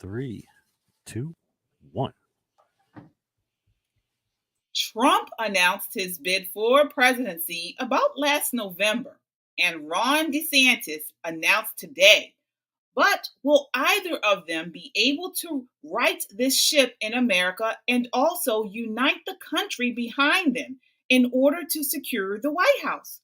Three, two, one. Trump announced his bid for presidency about last November, and Ron DeSantis announced today. But will either of them be able to right this ship in America and also unite the country behind them in order to secure the White House?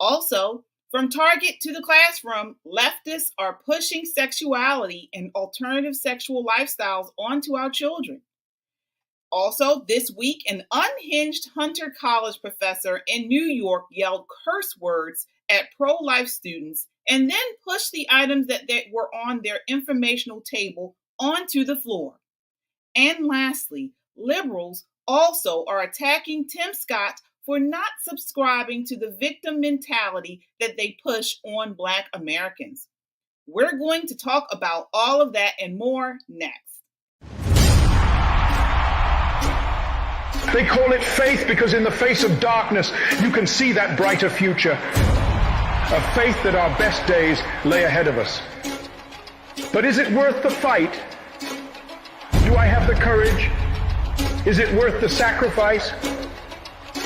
Also, from Target to the classroom, leftists are pushing sexuality and alternative sexual lifestyles onto our children. Also, this week, an unhinged Hunter College professor in New York yelled curse words at pro-life students and then pushed the items that were on their informational table onto the floor. And lastly, liberals also are attacking Tim Scott for not subscribing to the victim mentality that they push on Black Americans. We're going to talk about all of that and more next. They call it faith because in the face of darkness, you can see that brighter future. A faith that our best days lay ahead of us. But is it worth the fight? Do I have the courage? Is it worth the sacrifice?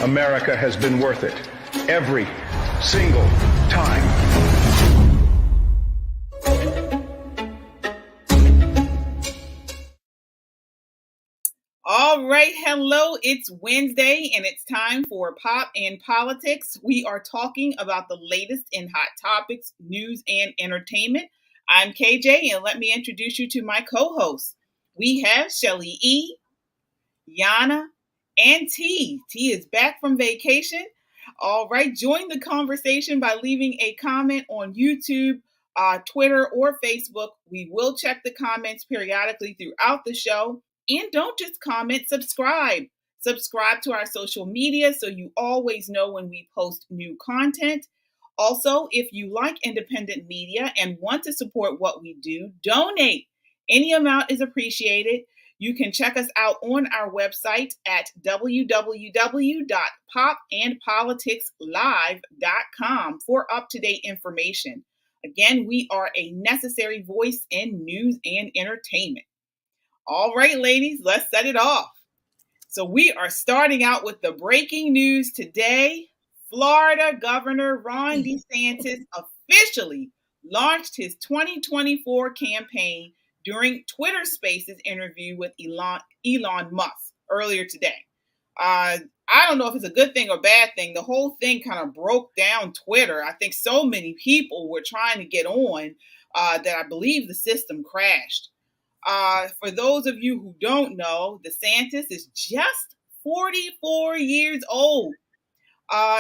America has been worth it every single time. All right, hello, it's Wednesday and it's time for Pop and Politics. We are talking about the latest in hot topics, news, and entertainment. I'm KJ, and let me introduce you to my co-hosts. We have Shelly E, Yana, and T. T is back from vacation. All right, join the conversation by leaving a comment on YouTube, Twitter, or Facebook. We will check the comments periodically throughout the show. And don't just comment, subscribe. Subscribe to our social media so you always know when we post new content. Also, if you like independent media and want to support what we do, donate. Any amount is appreciated. You can check us out on our website at www.popandpoliticslive.com for up-to-date information. Again, we are a necessary voice in news and entertainment. All right, ladies, let's set it off. So we are starting out with the breaking news today. Florida Governor Ron DeSantis officially launched his 2024 campaign during Twitter Spaces interview with Elon Musk earlier today. I don't know if it's a good thing or bad thing. The whole thing kind of broke down Twitter. I think so many people were trying to get on that I believe the system crashed. For those of you who don't know, DeSantis is just 44 years old.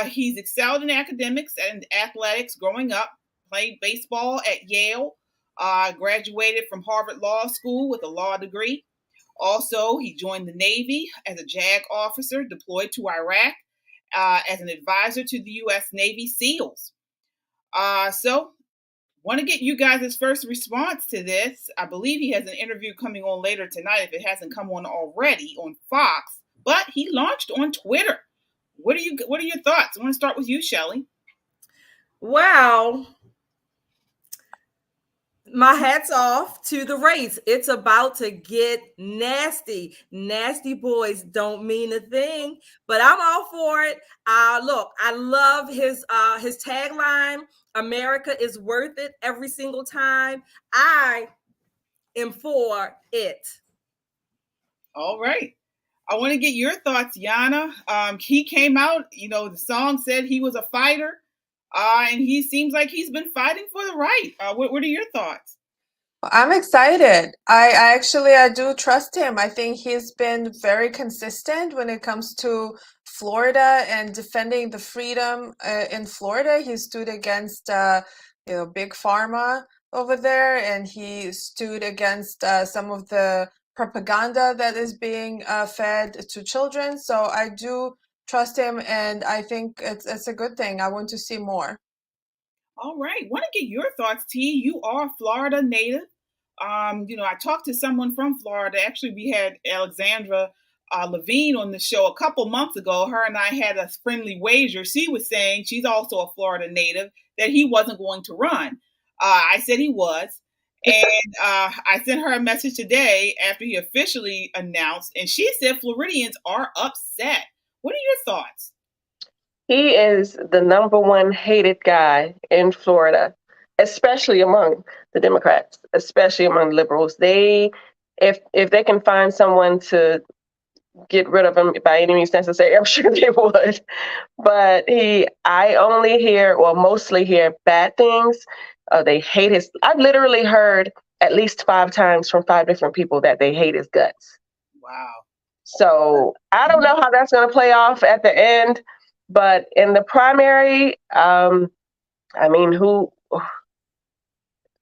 He's excelled in academics and athletics growing up, played baseball at Yale, graduated from Harvard Law School with a law degree. Also, he joined the Navy as a JAG officer deployed to Iraq as an advisor to the U.S. Navy SEALs. Want to get you guys' first response to this. I believe he has an interview coming on later tonight if it hasn't come on already on Fox, but he launched on Twitter. What are your thoughts? I want to start with you, Shelly. Well, my hat's off to the race. It's about to get nasty. Nasty boys don't mean a thing, but I'm all for it. Look, I love his tagline. America is worth it every single time. I am for it. All right. I want to get your thoughts, Yana. He came out, the song said he was a fighter, and he seems like he's been fighting for the right. What are your thoughts? I'm excited. I do trust him. I think he's been very consistent when it comes to Florida and defending the freedom in Florida. He stood against big pharma over there, and he stood against some of the propaganda that is being fed to children. So I do trust him, and I think it's a good thing. I want to see more. All right. Want to get your thoughts, T. You are a Florida native. I talked to someone from Florida. Actually, we had Alexandra Levine on the show a couple months ago. Her and I had a friendly wager. She was saying she's also a Florida native, that he wasn't going to run. I said he was. And I sent her a message today after he officially announced, and she said Floridians are upset. What are your thoughts? He is the number one hated guy in Florida, especially among the Democrats, especially among liberals. If they can find someone to get rid of him by any means necessary, I'm sure they would. But I only hear, or mostly hear, bad things. They hate his. I've literally heard at least 5 times from 5 different people that they hate his guts. Wow. So I don't know how that's going to play off at the end, but in the primary,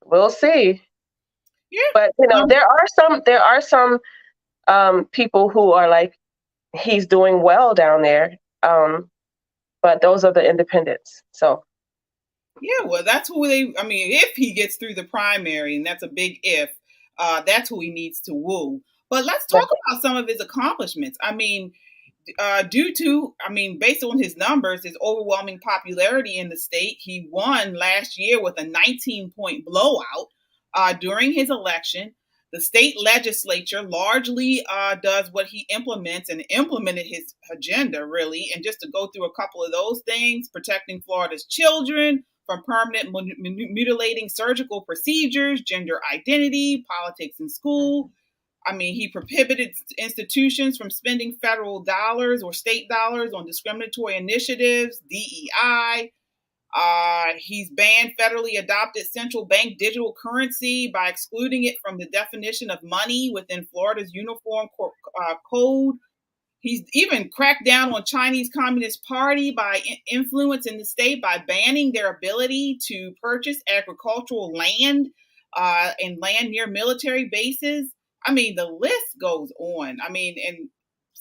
we'll see. Yeah. But there are some people who are like, he's doing well down there. But those are the independents. So. Yeah, well, that's who if he gets through the primary, and that's a big if, that's who he needs to woo. But let's talk about some of his accomplishments. Based on his numbers, his overwhelming popularity in the state, he won last year with a 19-point blowout during his election. The state legislature largely does what he implements and implemented his agenda, really. And just to go through a couple of those things: protecting Florida's children from permanent mutilating surgical procedures, gender identity, politics in school. He prohibited institutions from spending federal dollars or state dollars on discriminatory initiatives, DEI. He's banned federally adopted central bank digital currency by excluding it from the definition of money within Florida's uniform code. He's even cracked down on Chinese Communist Party by influence in the state by banning their ability to purchase agricultural land and land near military bases. The list goes on. And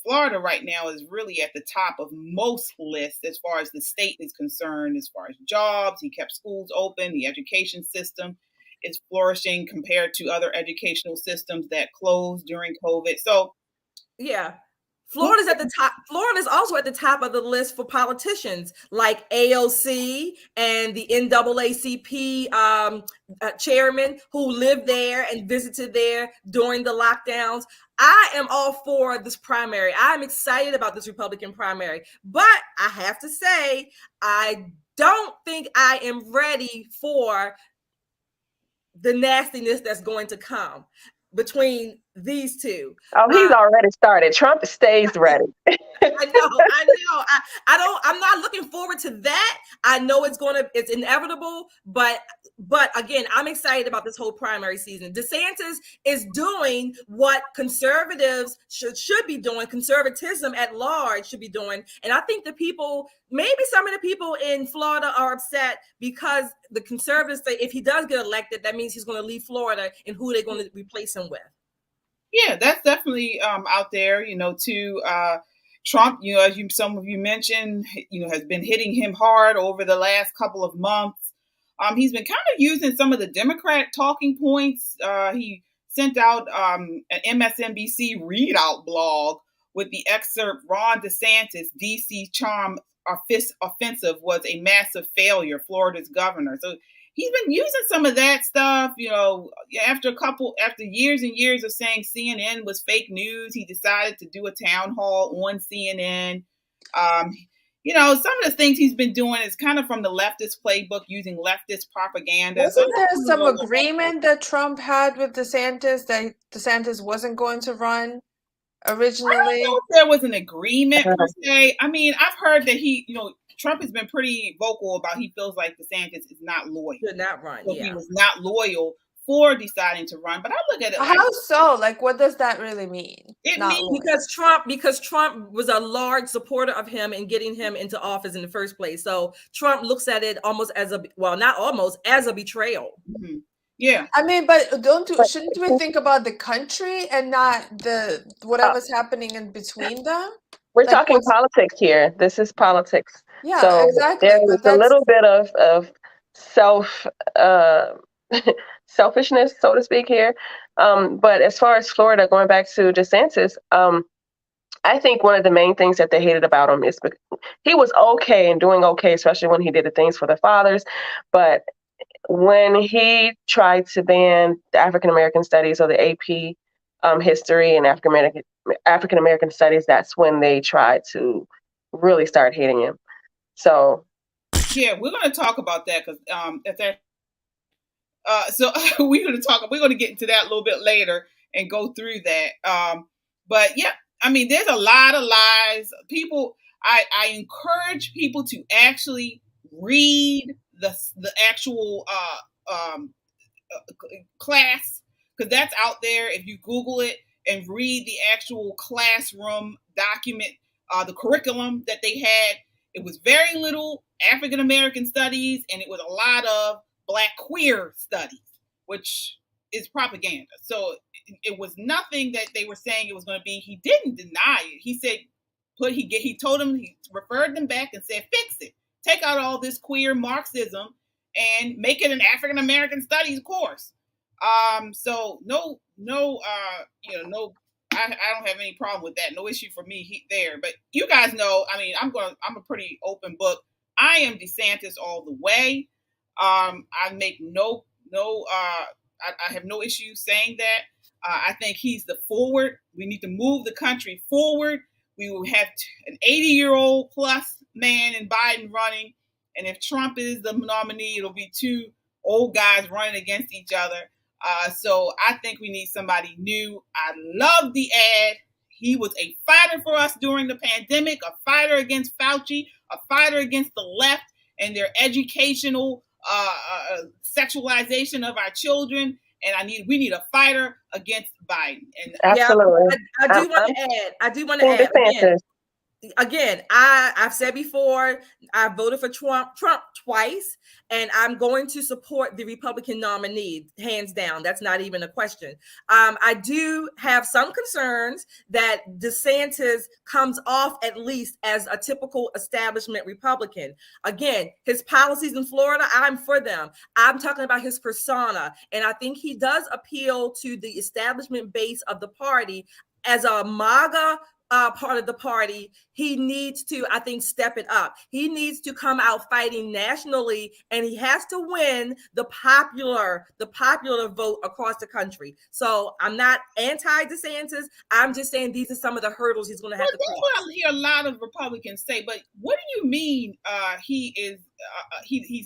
Florida right now is really at the top of most lists as far as the state is concerned, as far as jobs. He kept schools open. The education system is flourishing compared to other educational systems that closed during COVID. So, yeah. Florida's at the top. Florida's also at the top of the list for politicians like AOC and the NAACP chairman who lived there and visited there during the lockdowns. I am all for this primary. I'm excited about this Republican primary, but I have to say, I don't think I am ready for the nastiness that's going to come between these two. Oh, he's already started. Trump stays ready. I know. I'm not looking forward to that. I know it's inevitable, but again, I'm excited about this whole primary season. DeSantis is doing what conservatives should be doing, conservatism at large should be doing. And I think maybe some of the people in Florida are upset because the conservatives say if he does get elected, that means he's going to leave Florida, and who they're going to replace him with. Yeah, that's definitely out there, too. Trump, as some of you mentioned, has been hitting him hard over the last couple of months. He's been kind of using some of the Democrat talking points. He sent out an MSNBC readout blog with the excerpt, "Ron DeSantis, D.C. charm offensive was a massive failure, Florida's governor." So he's been using some of that stuff, after years and years of saying CNN was fake news. He decided to do a town hall on CNN. Some of the things he's been doing is kind of from the leftist playbook, using leftist propaganda. Wasn't there some agreement that Trump had with DeSantis that DeSantis wasn't going to run originally? I don't know if there was an agreement per se. I've heard that Trump has been pretty vocal about he feels like DeSantis is not loyal. Should not run. So he was not loyal for deciding to run. But I look at it how so? Like, what does that really mean? It means because Trump was a large supporter of him and getting him into office in the first place. So Trump looks at it almost as as a betrayal. Mm-hmm. Yeah. But shouldn't we think about the country and not the whatever's happening in between them? We're talking politics here. This is politics. Yeah, so exactly. There's a little bit of selfishness, so to speak, here. But as far as Florida, going back to DeSantis, I think one of the main things that they hated about him is he was okay and doing okay, especially when he did the things for the fathers. But when he tried to ban the African American studies or the AP history and African American studies, that's when they tried to really start hating him. So yeah, we're going to talk about that because if that. So we're going to get into that a little bit later and go through that. But yeah, I mean, there's a lot of lies. People, I encourage people to actually read the actual class, because that's out there. If you Google it and read the actual classroom document, the curriculum that they had, it was very little African American studies, and it was a lot of Black queer studies, which is propaganda. So it was nothing that they were saying it was going to be. He didn't deny it. He said, he told them, he referred them back and said, fix it. Take out all this queer Marxism and make it an African American studies course. So no, I don't have any problem with that. No issue for me there. But you guys know, I mean, I'm a pretty open book. I am DeSantis all the way. I make I have no issue saying that. I think he's the forward. We need to move the country forward. We will have an 80-year-old plus man in Biden running. And if Trump is the nominee, it'll be two old guys running against each other. So I think we need somebody new. I love the ad. He was a fighter for us during the pandemic, a fighter against Fauci, a fighter against the left and their educational sexualization of our children. And we need a fighter against Biden. And absolutely, I do want to add. Again, I've said before, I voted for Trump twice, and I'm going to support the Republican nominee, hands down. That's not even a question. I do have some concerns that DeSantis comes off at least as a typical establishment Republican. Again, his policies in Florida, I'm for them. I'm talking about his persona, and I think he does appeal to the establishment base of the party. As a MAGA part of the party, he needs to, I think, step it up. He needs to come out fighting nationally, and he has to win the popular vote across the country. So I'm not anti-DeSantis. I'm just saying these are some of the hurdles he's going to have to cross. That's what I hear a lot of Republicans say. But what do you mean he's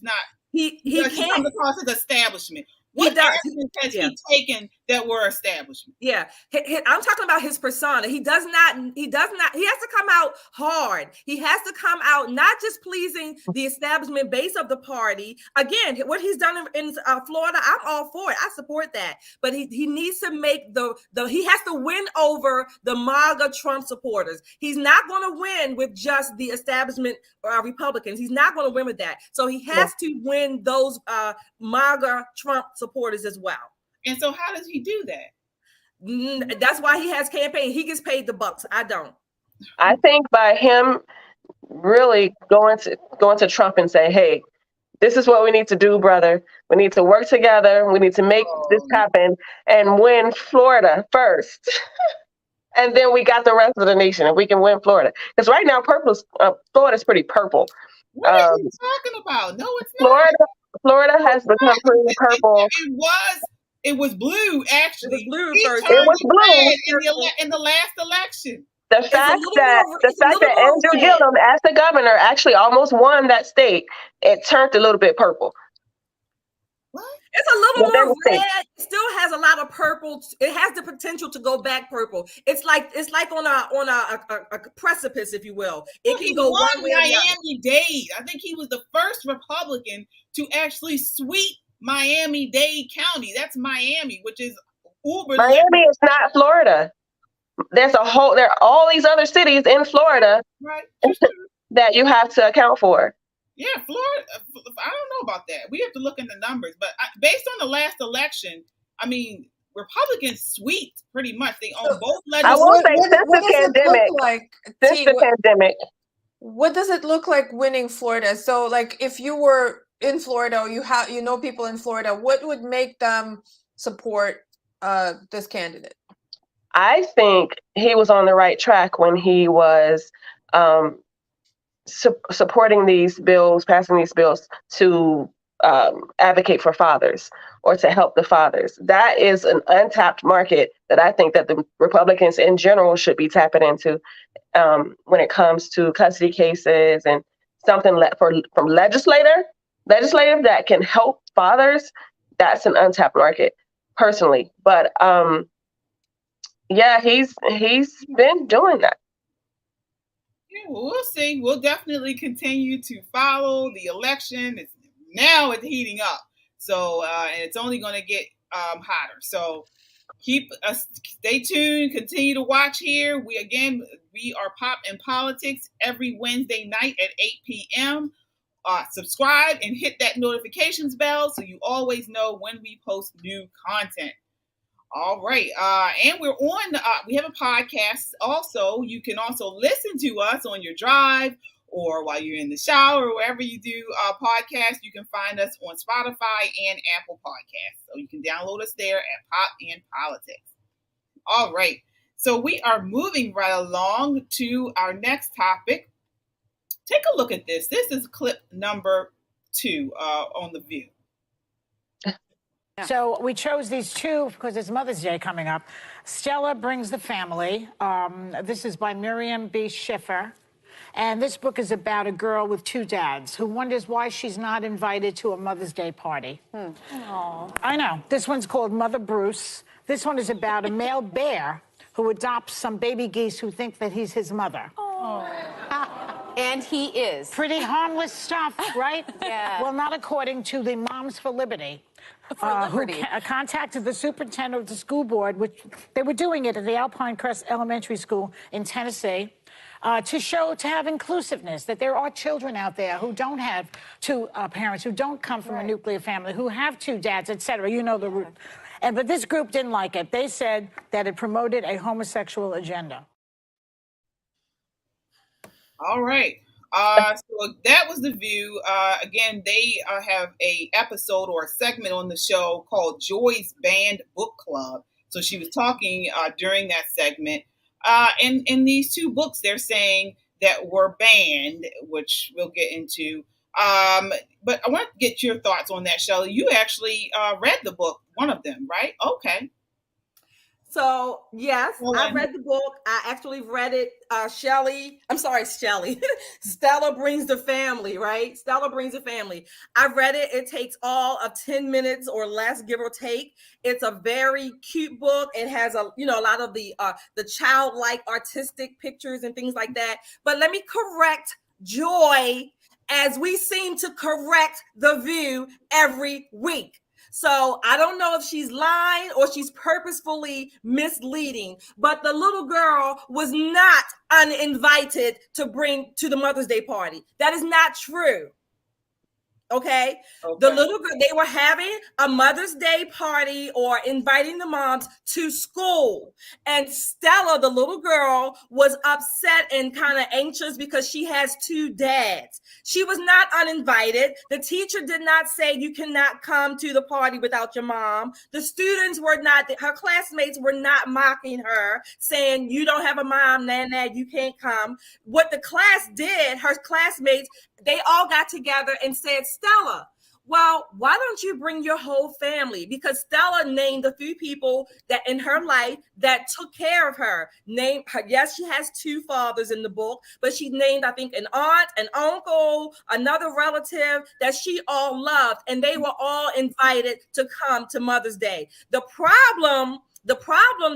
not? He comes across as establishment. What actions has he taken that were establishment? Yeah, I'm talking about his persona. He has to come out hard. He has to come out not just pleasing the establishment base of the party. Again, what he's done in Florida, I'm all for it. I support that. But he needs to make he has to win over the MAGA Trump supporters. He's not going to win with just the establishment Republicans. He's not going to win with that. So he has to win those MAGA Trump supporters as well. And so how does he do that? That's why he has campaign. He gets paid the bucks. I don't. I think by him really going to Trump and say, hey, this is what we need to do, brother. We need to work together. We need to make this happen and win Florida first. And then we got the rest of the nation, and we can win Florida. Because right now, Florida's pretty purple. What are you talking about? No, it's not. Florida has become pretty purple. It was blue, actually. It was blue first. It was blue in the last election. The fact that Andrew Gillum, as the governor, actually almost won that state, it turned a little bit purple. What? It's a little more red. It still has a lot of purple. It has the potential to go back purple. It's like on a precipice, if you will. It can go one way or the other. Miami-Dade. I think he was the first Republican to actually sweep Miami-Dade County. That's Miami, which is uber. Miami is not Florida. There are all these other cities in Florida, right, that you have to account for. Yeah, Florida. I don't know about that. We have to look in the numbers, but based on the last election, I mean, Republicans sweep pretty much. They own both legislatures. I will say since the pandemic. What does it look like winning Florida? So, like, if you were in Florida, or you know people in Florida, what would make them support this candidate? I think he was on the right track when he was supporting these bills, passing these bills to advocate for fathers or to help the fathers. That is an untapped market that I think that the Republicans in general should be tapping into when it comes to custody cases and something from legislative that can help fathers. That's an untapped market, personally. But yeah, he's been doing that. Yeah, well, we'll see. We'll definitely continue to follow the election. Now it's heating up, so and it's only going to get hotter. So stay tuned. Continue to watch here. We are Pop in Politics every Wednesday night at 8 p.m. Subscribe and hit that notifications bell so you always know when we post new content. All right. And we're on, we have a podcast also. You can also listen to us on your drive or while you're in the shower or wherever you do podcasts. You can find us on Spotify and Apple Podcasts. So you can download us there at Pop in Politics. All right. So we are moving right along to our next topic. Take a look at this. This is clip number 2 on The View. So we chose these two because it's Mother's Day coming up. Stella Brings the Family. This is by Miriam B. Schiffer. And this book is about a girl with 2 dads who wonders why she's not invited to a Mother's Day party. I know. This one's called Mother Bruce. This one is about a male bear who adopts some baby geese who think that he's his mother. And he is. Pretty harmless stuff, right? Yeah. Well, not according to the Moms for Liberty. Who contacted the superintendent of the school board, which they were doing it at the Alpine Crest Elementary School in Tennessee, to have inclusiveness, that there are children out there who don't have 2 parents, who don't come from a nuclear family, who have 2 dads, etc. You know the root. But this group didn't like it. They said that it promoted a homosexual agenda. All right. So that was The View. Again, they have a episode or a segment on the show called Joy's Banned Book Club. So she was talking during that segment. And in these 2 books, they're saying that were banned, which we'll get into. But I want to get your thoughts on that, Shelley. You actually read the book, one of them, right? Okay. So, yes, I read the book. I actually read it. Shelley. Stella Brings the Family, right? Stella Brings the Family. I read it. It takes all of 10 minutes or less, give or take. It's a very cute book. It has a lot of the childlike artistic pictures and things like that. But let me correct Joy, as we seem to correct The View every week. So I don't know if she's lying or she's purposefully misleading, but the little girl was not uninvited to bring to the Mother's Day party. That is not true. Okay. The little girl, they were having a Mother's Day party or inviting the moms to school. And Stella, the little girl, was upset and kind of anxious because she has 2 dads. She was not uninvited. The teacher did not say you cannot come to the party without your mom. The students were not, her classmates were not mocking her, saying you don't have a mom, Nana, you can't come. What the class did, her classmates, they all got together and said, Stella, well, why don't you bring your whole family? Because Stella named a few people that in her life that took care of her. Yes, she has 2 fathers in the book, but she named, I think, an aunt, an uncle, another relative that she all loved, and they were all invited to come to Mother's Day. The problem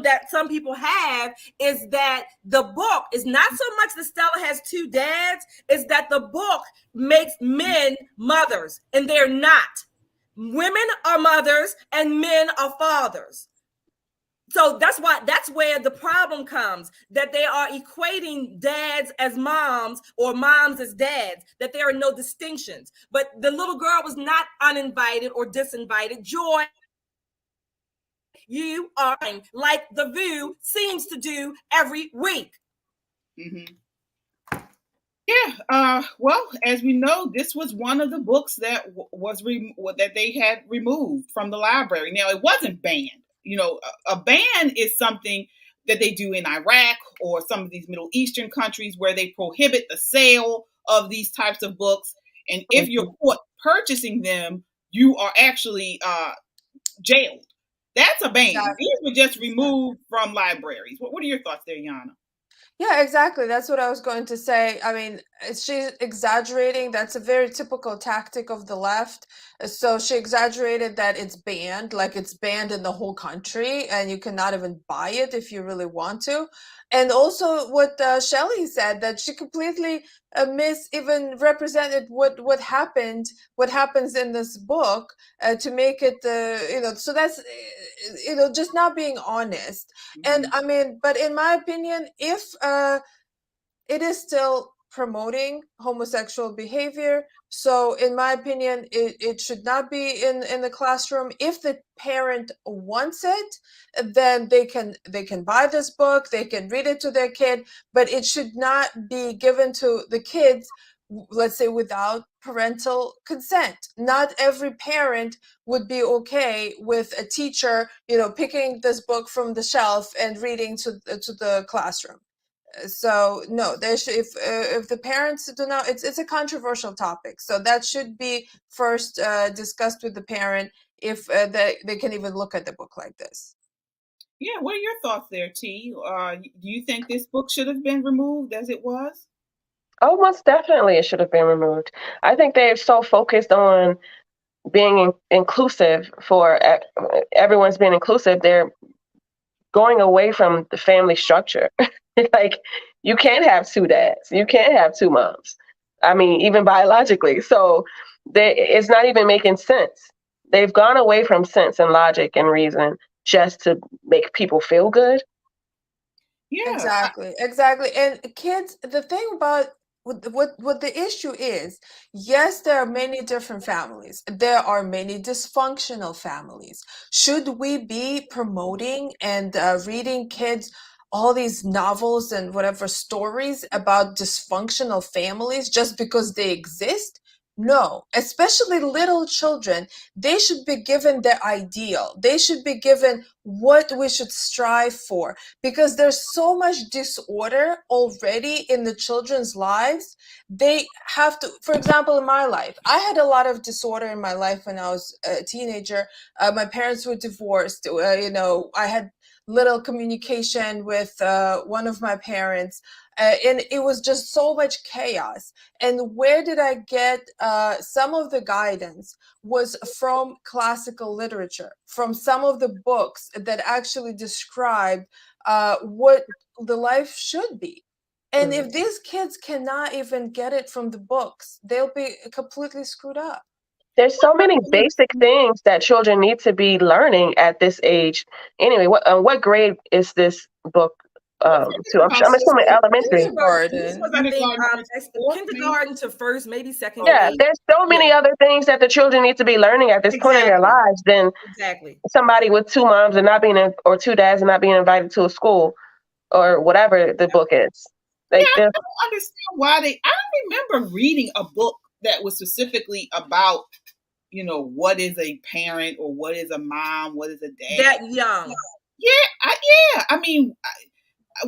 that some people have is that the book is not so much that Stella has 2 dads, is that the book makes men mothers, and they're not. Women are mothers and men are fathers. So that's where the problem comes, that they are equating dads as moms or moms as dads, that there are no distinctions. But the little girl was not uninvited or disinvited. Joy, you are like The View seems to do every week. Mm-hmm. Yeah. Well, as we know, this was one of the books that that they had removed from the library. Now, it wasn't banned. A ban is something that they do in Iraq or some of these Middle Eastern countries where they prohibit the sale of these types of books. And if you're caught purchasing them, you are actually jailed. That's a ban. Exactly. These were just removed from libraries. What are your thoughts there, Yana? Yeah, exactly. That's what I was going to say. I mean, she's exaggerating. That's a very typical tactic of the left. So she exaggerated that it's banned, like it's banned in the whole country, and you cannot even buy it if you really want to. And also, what Shelley said, that she completely even represented what happens in this book to make it, So that's just not being honest. And I mean, but in my opinion, if it is still promoting homosexual behavior, so in my opinion, it should not be in the classroom. If the parent wants it, then they can buy this book, they can read it to their kid, but it should not be given to the kids, let's say, without parental consent. Not every parent would be okay with a teacher, picking this book from the shelf and reading to the classroom. So no, there should, if the parents do not, it's a controversial topic, so that should be first discussed with the parent if they can even look at the book like this. Yeah, what are your thoughts there, T? Do you think this book should have been removed as it was? Oh, most definitely it should have been removed. I think they're so focused on being inclusive for everyone's being inclusive. They're going away from the family structure. Like, you can't have two dads. You can't have two moms. I mean, even biologically. So it's not even making sense. They've gone away from sense and logic and reason just to make people feel good. Yeah, Exactly. And kids, the thing about what the issue is, yes, there are many different families. There are many dysfunctional families. Should we be promoting and reading kids all these novels and whatever stories about dysfunctional families just because they exist? No, especially little children, they should be given their ideal. They should be given what we should strive for, because there's so much disorder already in the children's lives. They have to, for example, in my life, I had a lot of disorder in my life when I was a teenager. My parents were divorced. I had little communication with one of my parents, and it was just so much chaos. And where did I get some of the guidance was from classical literature, from some of the books that actually describe what the life should be. And if these kids cannot even get it from the books, they'll be completely screwed up. There's so many basic things that children need to be learning at this age. Anyway, what grade is this book to? I'm assuming elementary. Kindergarten to first, maybe second Yeah, grade. there's so many other things that the children need to be learning at this point in their lives than somebody with two moms and not being or two dads and not being invited to a school or whatever the book is. I don't understand why I don't remember reading a book that was specifically about, what is a parent or what is a mom, what is a dad. That young. Yeah. I mean,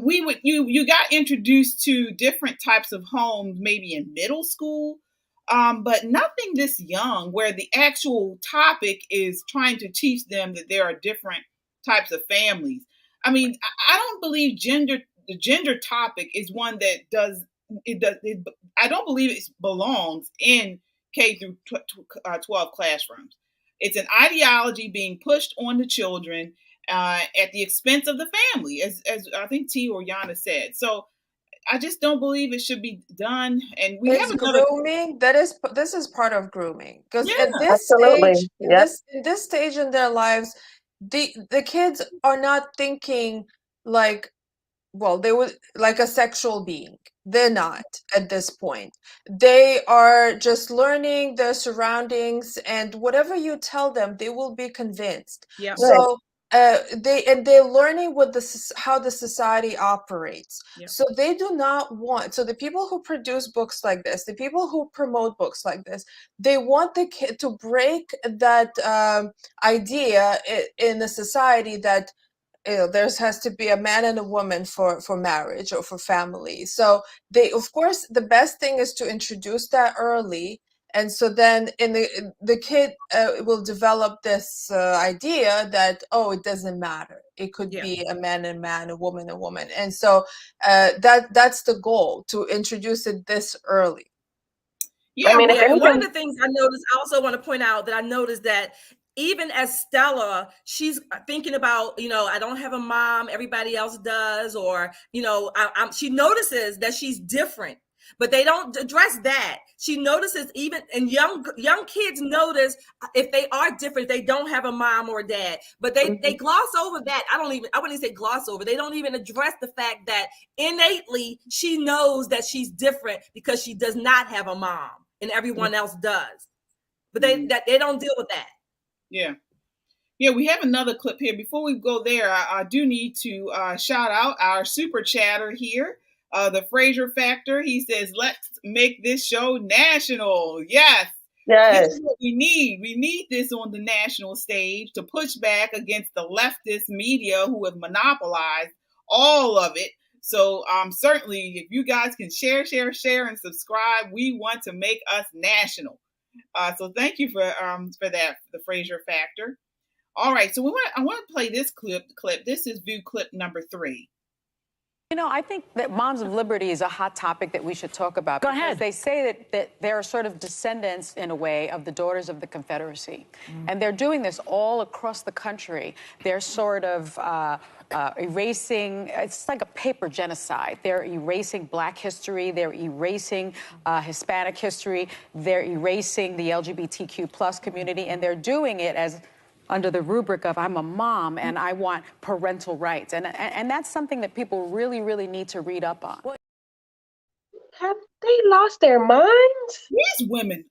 you got introduced to different types of homes maybe in middle school, but nothing this young where the actual topic is trying to teach them that there are different types of families. I mean, I don't believe the gender topic is one that I don't believe it belongs in K through 12 classrooms. It's an ideology being pushed on the children at the expense of the family, as I think T or Yana said. So I just don't believe it should be done. And we have another grooming. This is part of grooming, because at this absolutely. stage, in this stage in their lives, the kids are not thinking like, well, they would like a sexual being. They're not at this point. They are just learning their surroundings, and whatever you tell them, they will be convinced. Yeah. So they're learning how the society operates. Yeah. So they do not want. So the people who produce books like this, the people who promote books like this, they want the kid to break that idea in the society that there has to be a man and a woman for marriage or for family. So of course, the best thing is to introduce that early And so then the kid will develop this idea that, oh, it doesn't matter. It could be a man and man, a woman and woman. And so that's the goal, to introduce it this early. Yeah, I mean, and one of the things I noticed, I also want to point out that I noticed that even as Stella, she's thinking about, I don't have a mom, everybody else does, or, she notices that she's different, but they don't address that. She notices even, and young kids notice if they are different, they don't have a mom or a dad, but they gloss over that. I wouldn't even say gloss over. They don't even address the fact that innately she knows that she's different because she does not have a mom and everyone else does, but they don't deal with that. Yeah. Yeah, we have another clip here. Before we go there, I do need to shout out our super chatter here, the Fraser Factor. He says, let's make this show national. Yes. This is what we need. We need this on the national stage to push back against the leftist media who have monopolized all of it. So certainly, if you guys can share, and subscribe, we want to make us national. So thank you for that, the Fraser Factor. All right, so I want to play this clip. This is view clip number 3. I think that Moms of Liberty is a hot topic that we should talk about. Go ahead. They say that they're sort of descendants, in a way, of the Daughters of the Confederacy. And they're doing this all across the country. They're sort of erasing, it's like a paper genocide. They're erasing Black history. They're erasing Hispanic history. They're erasing the LGBTQ plus community. And they're doing it as under the rubric of, I'm a mom and I want parental rights. And that's something that people really, really need to read up on. Have they lost their minds? These women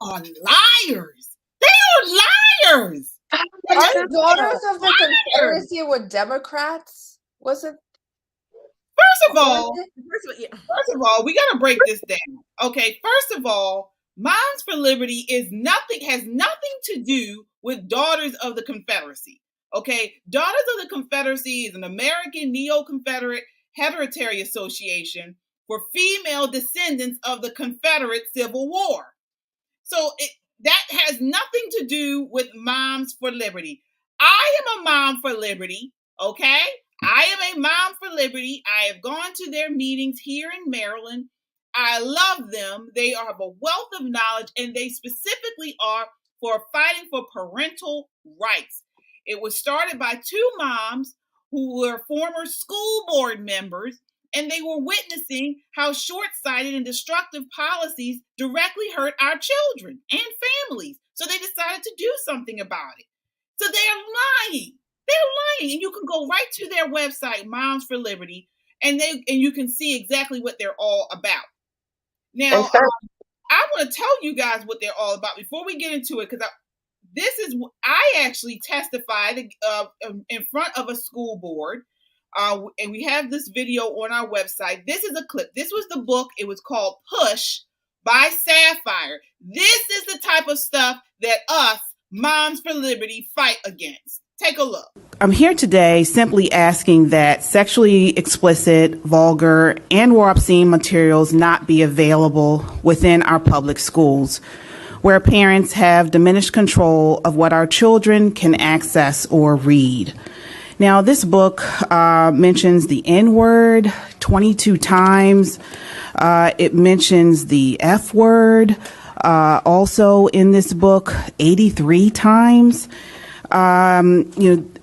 are liars. They are liars. Are Daughters of the Confederacy with Democrats? Was it? First of all, we got to break this down. Okay, first of all, Moms for Liberty has nothing to do with Daughters of the Confederacy. Okay, Daughters of the Confederacy is an American neo-Confederate hereditary association for female descendants of the Confederate Civil War. So that has nothing to do with Moms for Liberty. I am a mom for liberty, okay? I am a mom for liberty. I have gone to their meetings here in Maryland. I love them. They have a wealth of knowledge, and they specifically are for fighting for parental rights. It was started by 2 moms who were former school board members, and they were witnessing how short-sighted and destructive policies directly hurt our children and families. So they decided to do something about it. So they're lying. They're lying. And you can go right to their website, Moms for Liberty, and you can see exactly what they're all about. Now, I want to tell you guys what they're all about before we get into it, because I actually testified in front of a school board, and we have this video on our website. This is a clip. This was the book. It was called Push by Sapphire. This is the type of stuff that us, Moms for Liberty, fight against. Take a look. I'm here today simply asking that sexually explicit, vulgar, and/or obscene materials not be available within our public schools, where parents have diminished control of what our children can access or read. Now, this book mentions the N-word 22 times. It mentions the F word also in this book 83 times.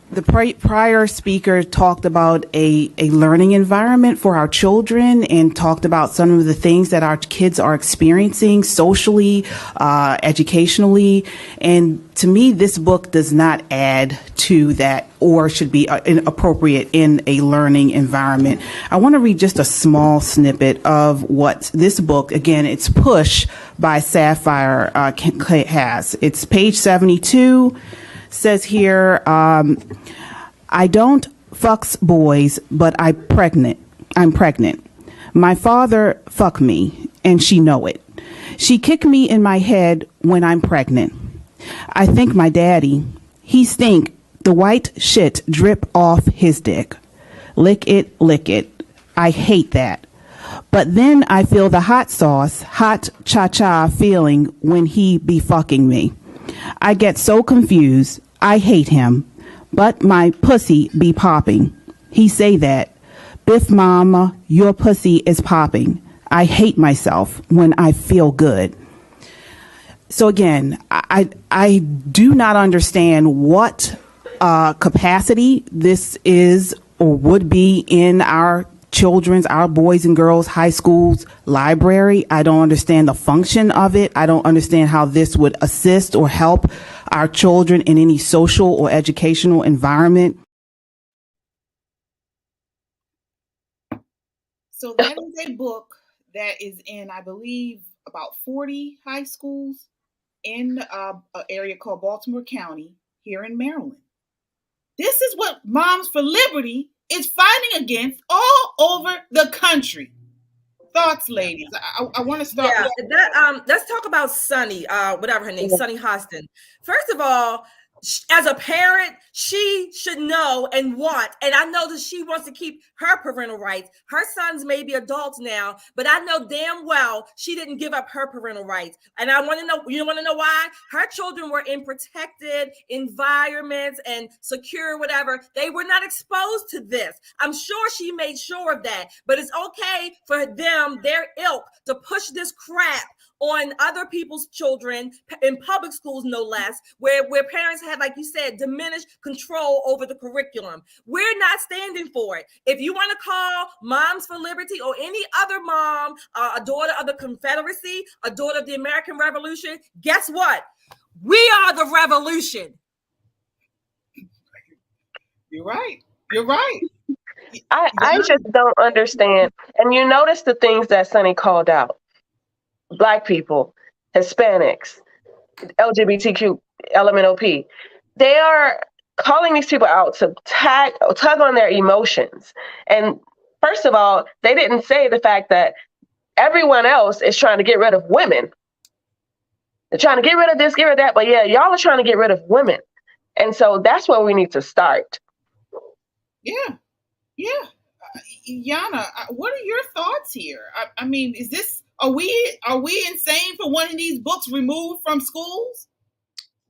The prior speaker talked about a learning environment for our children and talked about some of the things that our kids are experiencing socially, educationally. And to me, this book does not add to that or should be inappropriate in a learning environment. I want to read just a small snippet of what this book, again, it's Push by Sapphire, has. It's page 72. Says here, I don't fucks boys, but I'm pregnant. My father fuck me, and she know it. She kick me in my head when I'm pregnant. I think my daddy, he stink the white shit drip off his dick. Lick it, lick it. I hate that. But then I feel the hot sauce, hot cha-cha feeling when he be fucking me. I get so confused. I hate him. But my pussy be popping. He say that. Biff mama, your pussy is popping. I hate myself when I feel good. So again, I do not understand what capacity this is or would be in our boys and girls high schools library. I don't understand the function of it. I don't understand how this would assist or help our children in any social or educational environment. So that is a book that is in, I believe, about 40 high schools in an area called Baltimore County here in Maryland. This is what Moms for Liberty is fighting against all over the country. Thoughts, ladies? I want to start. Yeah, let's talk about Sunny, whatever her name, Sunny Hostin. First of all, as a parent, she should know and want, and I know that she wants to keep her parental rights. Her sons may be adults now, but I know damn well she didn't give up her parental rights. And I want to know, you want to know why? Her children were in protected environments and secure whatever. They were not exposed to this. I'm sure she made sure of that, but it's okay for them, their ilk, to push this crap on other people's children in public schools, no less, where parents have, like you said, diminished control over the curriculum. We're not standing for it. If you want to call Moms for Liberty or any other mom a daughter of the Confederacy, a daughter of the American Revolution, guess what? We are the revolution. You're right. You're right. I just don't understand. And you notice the things that Sonny called out. Black people, Hispanics, LGBTQ, LMNOP. They are calling these people out to tug on their emotions. And first of all, they didn't say the fact that everyone else is trying to get rid of women. They're trying to get rid of this, get rid of that. But yeah, y'all are trying to get rid of women. And so that's where we need to start. Yeah. Yeah. Yana, what are your thoughts here? I mean, is this, are we insane for wanting these books removed from schools?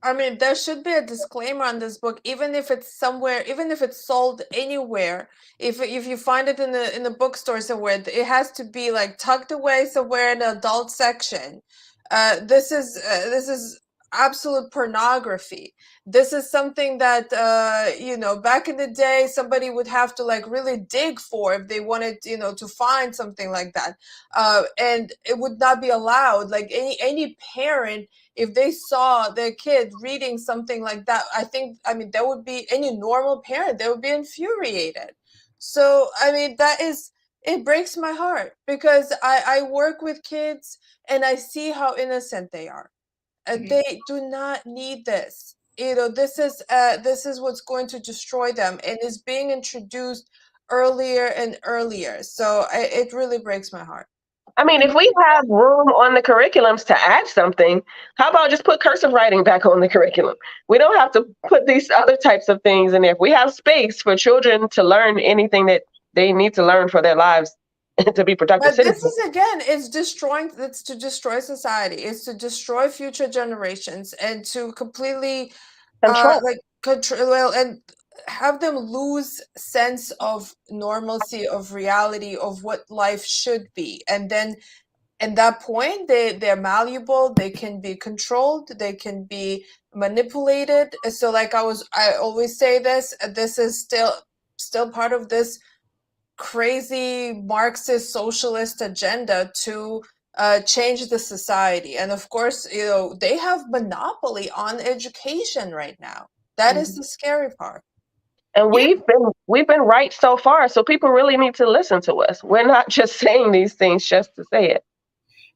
I mean, there should be a disclaimer on this book, even if it's somewhere, even if it's sold anywhere. If you find it in the bookstore somewhere, it has to be like tucked away somewhere in the adult section. This is absolute pornography. This is something that back in the day somebody would have to like really dig for if they wanted to find something like that, and it would not be allowed. Like any parent, if they saw their kid reading something like that, there would be, any normal parent, they would be infuriated. So I mean, it breaks my heart, because I work with kids and I see how innocent they are. They do not need this. This is what's going to destroy them, and is being introduced earlier and earlier. So it really breaks my heart. I mean, if we have room on the curriculums to add something, how about just put cursive writing back on the curriculum? We don't have to put these other types of things in there. If we have space for children to learn anything that they need to learn for their lives to be productive citizens. This is, again, it's to destroy society. It's to destroy future generations and to completely control and have them lose sense of normalcy, of reality, of what life should be. And then at that point, they're malleable, they can be controlled, they can be manipulated. So like I always say this is still part of this crazy Marxist socialist agenda to change the society. And of course, they have monopoly on education right now. That is the scary part. And we've been right so far. So people really need to listen to us. We're not just saying these things just to say it.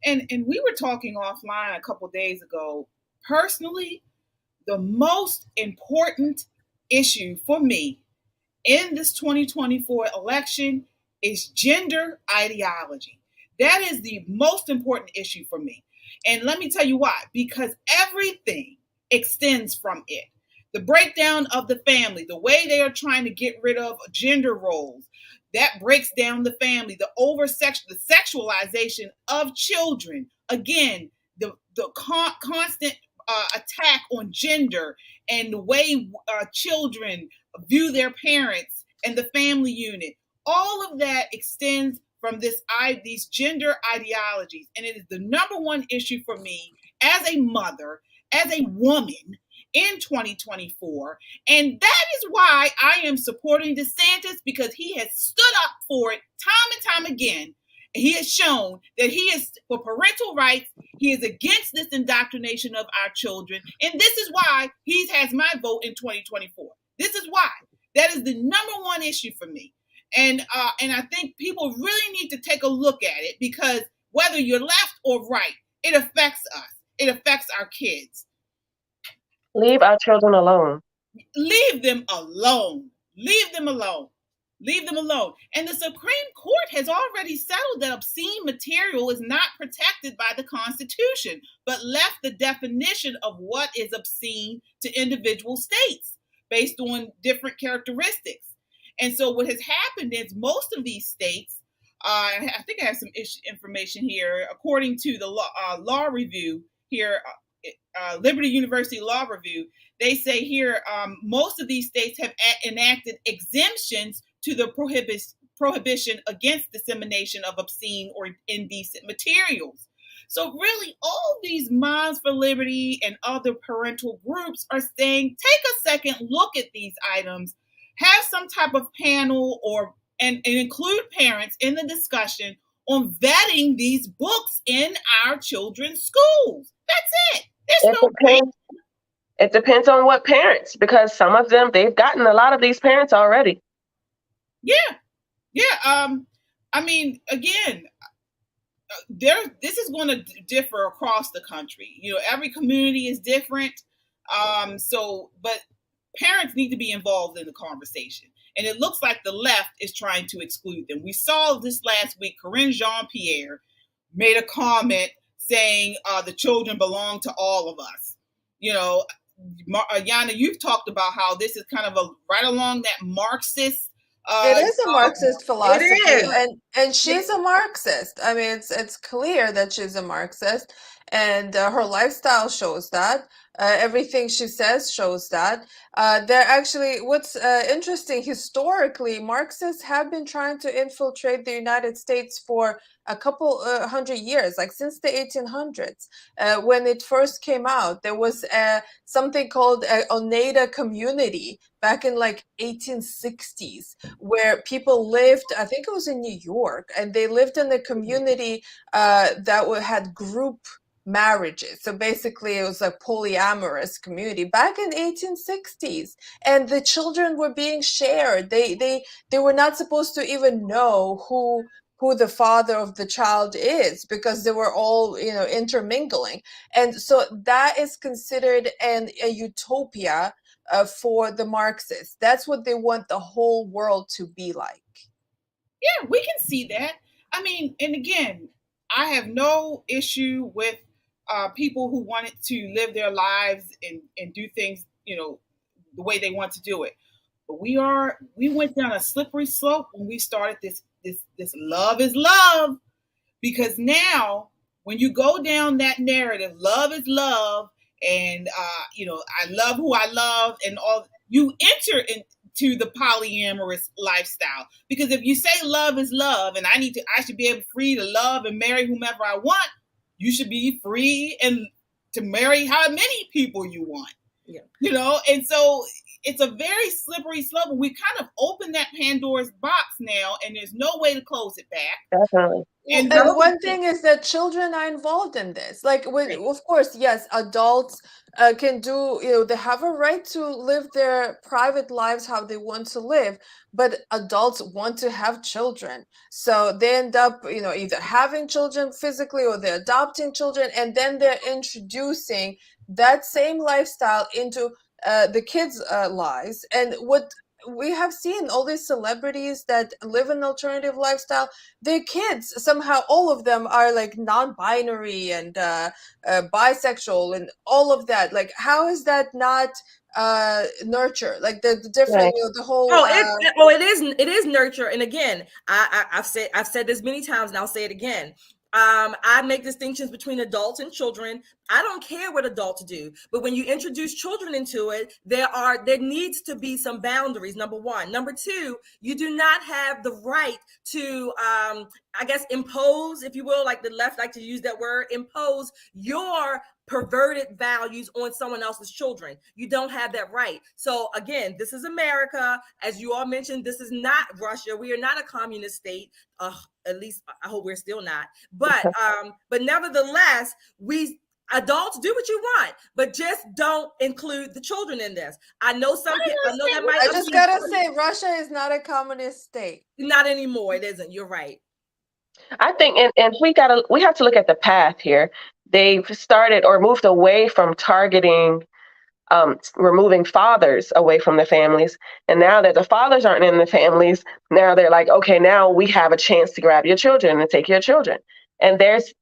And we were talking offline a couple of days ago. Personally, the most important issue for me in this 2024 election is gender ideology. That is the most important issue for me. And let me tell you why. Because everything extends from it. The breakdown of the family, the way they are trying to get rid of gender roles, that breaks down the family, the sexualization of children. Again, the constant attack on gender and the way children view their parents and the family unit. All of that extends from these gender ideologies, and it is the number one issue for me as a mother, as a woman in 2024. And that is why I am supporting DeSantis, because he has stood up for it time and time again. And he has shown that he is for parental rights. He is against this indoctrination of our children. And this is why he has my vote in 2024. This is why. That is the number one issue for me. And I think people really need to take a look at it, because whether you're left or right, it affects us. It affects our kids. Leave our children alone. Leave them alone. Leave them alone. Leave them alone. And the Supreme Court has already settled that obscene material is not protected by the Constitution, but left the definition of what is obscene to individual states based on different characteristics. And so what has happened is most of these states, I think I have some information here, according to the law review here, Liberty University Law Review, they say here most of these states have enacted exemptions to the prohibition against dissemination of obscene or indecent materials. So really, all these Moms for Liberty and other parental groups are saying, take a second look at these items, have some type of panel and include parents in the discussion on vetting these books in our children's schools. That's it. It depends on what parents, because some of them, they've gotten a lot of these parents already. Yeah. I mean, again, this is going to differ across the country. You know, every community is different. But parents need to be involved in the conversation. And it looks like the left is trying to exclude them. We saw this last week. Corinne Jean-Pierre made a comment saying the children belong to all of us. You know, Yana, you've talked about how this is kind of right along that Marxist. It is a Marxist philosophy, It is. and she's a Marxist. I mean, it's clear that she's a Marxist, and her lifestyle shows that. Everything she says shows that. They're actually, what's interesting, historically, Marxists have been trying to infiltrate the United States for a couple 100 years, like since the 1800s. When it first came out, there was something called Oneida community back in like 1860s, where people lived, I think it was in New York, and they lived in a community that had group marriages. So basically it was a polyamorous community back in 1860s, and the children were being shared. They were not supposed to even know who the father of the child is, because they were all, you know, intermingling. And so that is considered a utopia for the Marxists. That's what they want the whole world to be like. Yeah, we can see that. I mean, and again, I have no issue with people who wanted to live their lives and do things, you know, the way they want to do it. But we went down a slippery slope when we started this love is love, because now when you go down that narrative, love is love, and you know, I love who I love, and all, you enter into the polyamorous lifestyle. Because if you say love is love, and I should be able free to love and marry whomever I want, you should be free and to marry how many people you want. Yeah. You know, and so it's a very slippery slope. We kind of opened that Pandora's box now, and there's no way to close it back. Definitely. And one thing is that children are involved in this. Like, of course, yes, adults can do, you know, they have a right to live their private lives how they want to live, but adults want to have children. So they end up, you know, either having children physically or they're adopting children, and then they're introducing that same lifestyle into the kids' lives. And what we have seen, all these celebrities that live an alternative lifestyle, their kids, somehow all of them are like non-binary and bisexual and all of that. Like, how is that not nurture, like the different, the whole. It is nurture. And again, I've said this many times, and I'll say it again. I make distinctions between adults and children. I don't care what adults do, but when you introduce children into it, there needs to be some boundaries. Number one. Number two, you do not have the right to, I guess, impose, if you will, like the left like to use that word, impose your perverted values on someone else's children. You don't have that right. So again, this is America. As you all mentioned, this is not Russia. We are not a communist state. At least I hope we're still not. But nevertheless, adults do what you want, but just don't include the children in this. I know some people. I just gotta say, Russia is not a communist state. Not anymore. It isn't. You're right. I think, and we have to look at the path here. They've started or moved away from targeting, removing fathers away from the families. And now that the fathers aren't in the families, now they're like, okay, now we have a chance to grab your children and take your children. And this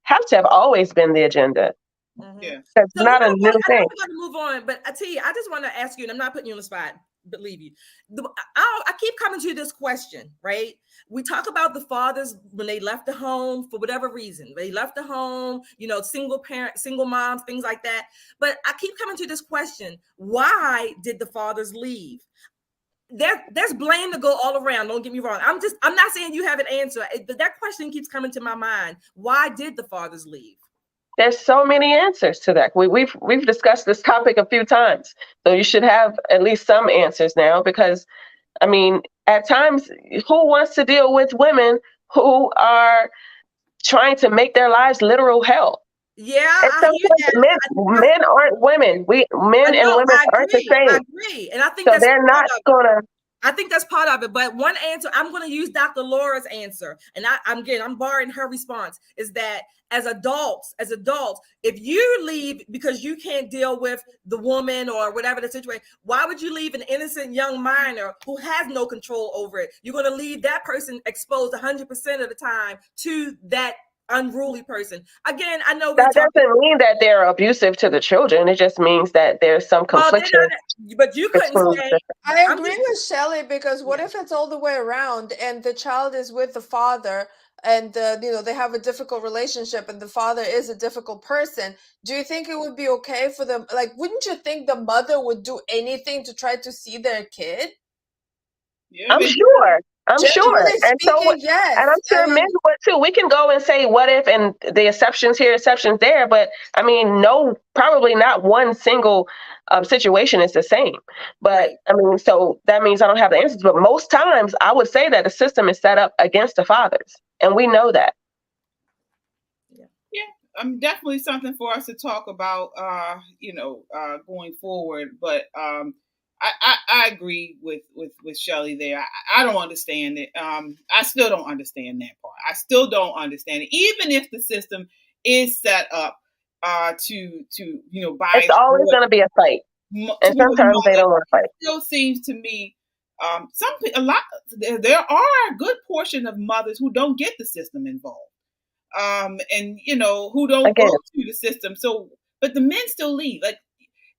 has to have always been the agenda. Mm-hmm. Yeah. It's not a new thing. I got to move on, but I tell you, I just want to ask you, and I'm not putting you on the spot, believe you. I keep coming to this question, right? We talk about the fathers when they left the home for whatever reason. They left the home, single parent, single moms, things like that. But I keep coming to this question: why did the fathers leave? There's blame to go all around. Don't get me wrong. I'm not saying you have an answer. That question keeps coming to my mind. Why did the fathers leave? There's so many answers to that. We've discussed this topic a few times, so you should have at least some answers now. Because, I mean, at times, who wants to deal with women who are trying to make their lives literal hell? Yeah, men aren't women. Men and women aren't the same. I agree, and I think so. They're not gonna. I think that's part of it. But one answer, I'm going to use Dr. Laura's answer, and I'm borrowing her response, is that as adults, if you leave because you can't deal with the woman or whatever the situation, why would you leave an innocent young minor who has no control over it? You're going to leave that person exposed 100% of the time to that unruly person. Again, I know that doesn't mean that they're abusive to the children. It just means that there's some confliction. But you couldn't say. I agree with Shelley, because what if it's all the way around and the child is with the father and they have a difficult relationship and the father is a difficult person? Do you think it would be okay for them? Like, wouldn't you think the mother would do anything to try to see their kid? Yeah, I'm sure. And yes. And I'm sure men would too. We can go and say what if and the exceptions here, exceptions there, but I mean, no, probably not one single situation is the same. But I mean, so that means I don't have the answers. But most times I would say that the system is set up against the fathers, and we know that. Yeah, definitely something for us to talk about, going forward. But I agree with Shelley there. I don't understand it. I still don't understand that part. I still don't understand it. Even if the system is set up to buy, it's always going to be a fight, and sometimes they don't want to fight. It still seems to me, there are a good portion of mothers who don't get the system involved, and who don't go to the system. So, but the men still leave. Like,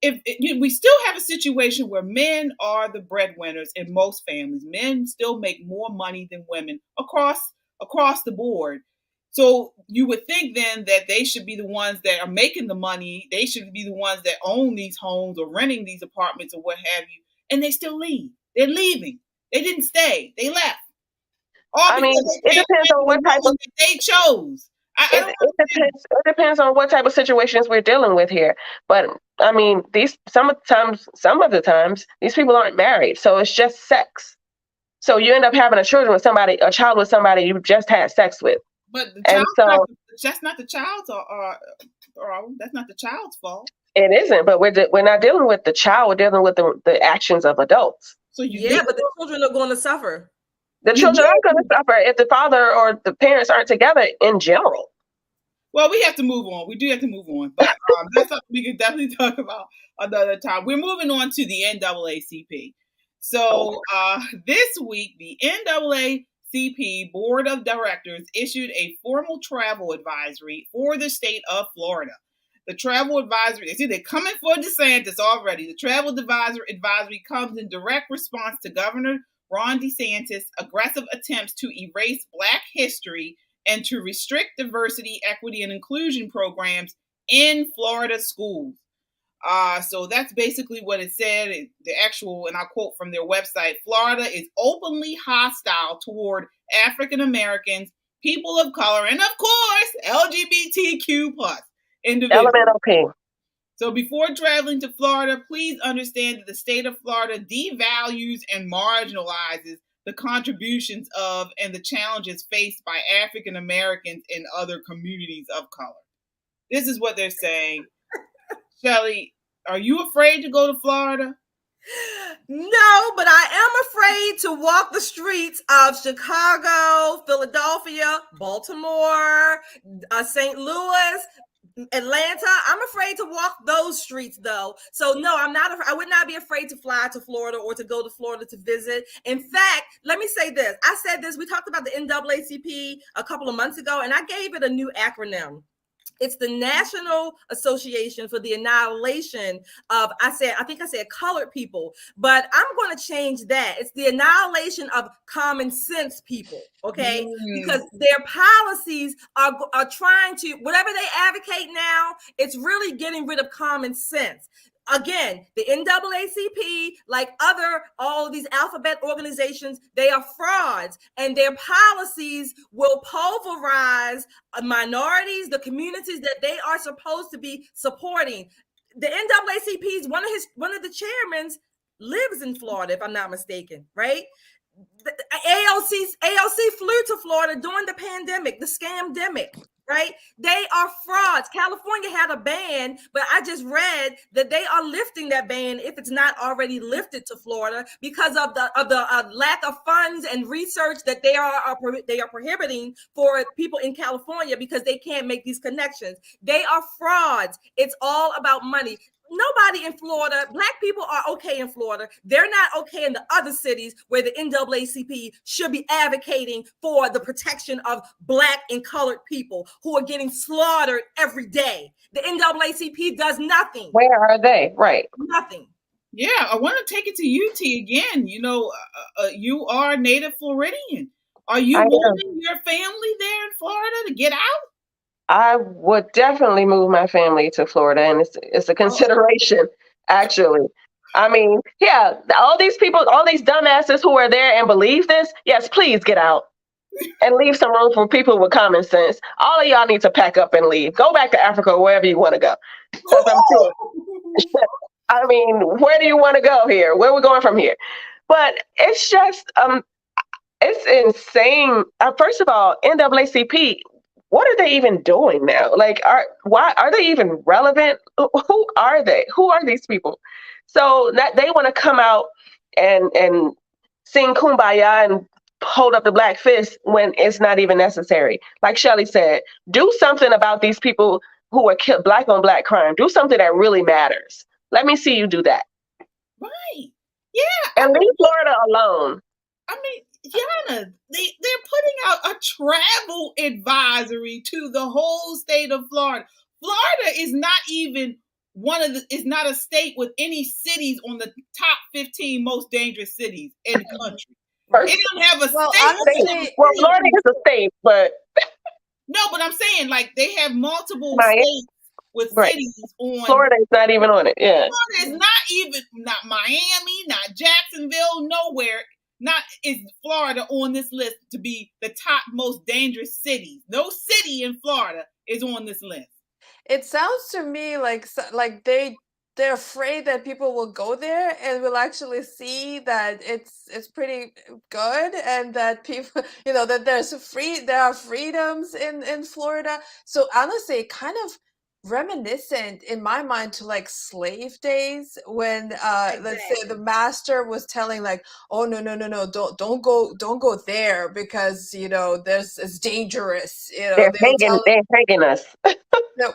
if we still have a situation where men are the breadwinners in most families, men still make more money than women across the board. So you would think then that they should be the ones that are making the money. They should be the ones that own these homes or renting these apartments or what have you. And they still leave. They're leaving. They didn't stay. They left. It depends on what type of they chose. It depends on what type of situations we're dealing with here. But I mean, some of the times these people aren't married, so it's just sex. So you end up having a child with somebody you just had sex with. But that's not the child's that's not the child's fault. It isn't, but we're not dealing with the child. We're dealing with the actions of adults. So but the children are going to suffer. The children are going to suffer if the father or the parents aren't together in general. Well, we have to move on. We do have to move on. But that's something we can definitely talk about another time. We're moving on to the NAACP. So this week, the NAACP Board of Directors issued a formal travel advisory for the state of Florida. The travel advisory, see, they're coming for DeSantis already. The travel advisory comes in direct response to Governor Ron DeSantis' aggressive attempts to erase Black history and to restrict diversity, equity, and inclusion programs in Florida schools. So that's basically what it said. The actual, and I'll quote from their website, Florida is openly hostile toward African Americans, people of color, and of course, LGBTQ plus individuals. LMNOP. So before traveling to Florida, please understand that the state of Florida devalues and marginalizes the contributions of and the challenges faced by African Americans and other communities of color. This is what they're saying. Shelly, are you afraid to go to Florida? No, but I am afraid to walk the streets of Chicago, Philadelphia, Baltimore, St. Louis, Atlanta. I'm afraid to walk those streets, though. So no, I'm not. I would not be afraid to fly to Florida or to go to Florida to visit. In fact, let me say this. I said this. We talked about the NAACP a couple of months ago, and I gave it a new acronym. It's the National Association for the Annihilation of, I think I said colored people, but I'm going to change that. It's the annihilation of common sense people, okay? Because their policies are trying to, whatever they advocate now, it's really getting rid of common sense. Again, the NAACP, like all of these alphabet organizations, they are frauds, and their policies will pulverize minorities, the communities that they are supposed to be supporting. The NAACP's one of the chairmen lives in Florida, if I'm not mistaken, right? The AOC flew to Florida during the pandemic, the scamdemic. Right? They are frauds. California had a ban, but I just read that they are lifting that ban if it's not already lifted to Florida because of the lack of funds and research that they are prohibiting for people in California because they can't make these connections. They are frauds. It's all about money. Nobody in Florida, Black people are okay in Florida. They're not okay in the other cities where the NAACP should be advocating for the protection of Black and colored people who are getting slaughtered every day. The NAACP does nothing. Where are they? Right. Nothing. Yeah, I want to take it to UT again. You know, you are a native Floridian. Are you moving your family there in Florida to get out? I would definitely move my family to Florida, and it's a consideration, actually. I mean, yeah, all these people, all these dumbasses who are there and believe this, yes, please get out and leave some room for people with common sense. All of y'all need to pack up and leave. Go back to Africa or wherever you want to go. Because I'm sure. I mean, where do you want to go here? Where are we going from here? But it's just, it's insane. First of all, NAACP, what are they even doing now? Like, why are they even relevant? Who are they? Who are these people? So that they want to come out and sing Kumbaya and hold up the black fist when it's not even necessary. Like Shelley said, do something about these people who are killed, Black on Black crime. Do something that really matters. Let me see you do that. Right. Yeah. And leave Florida alone. I mean, Yana, they're putting out a travel advisory to the whole state of Florida. Florida is not even is not a state with any cities on the top 15 most dangerous cities in the country. It don't have a state. Well, Florida is a state, but no, but I'm saying like they have multiple states with cities on. Florida is not even on it. Yeah, Florida is not Miami, not Jacksonville, nowhere. Not is Florida on this list to be the top most dangerous cities. No city in Florida is on this list. It sounds to me like they're afraid that people will go there and will actually see that it's pretty good and that people, that there are freedoms in Florida. So honestly, kind of reminiscent in my mind to like slave days when let's say the master was telling like, oh no, don't go there because it's dangerous. They're taking us. No.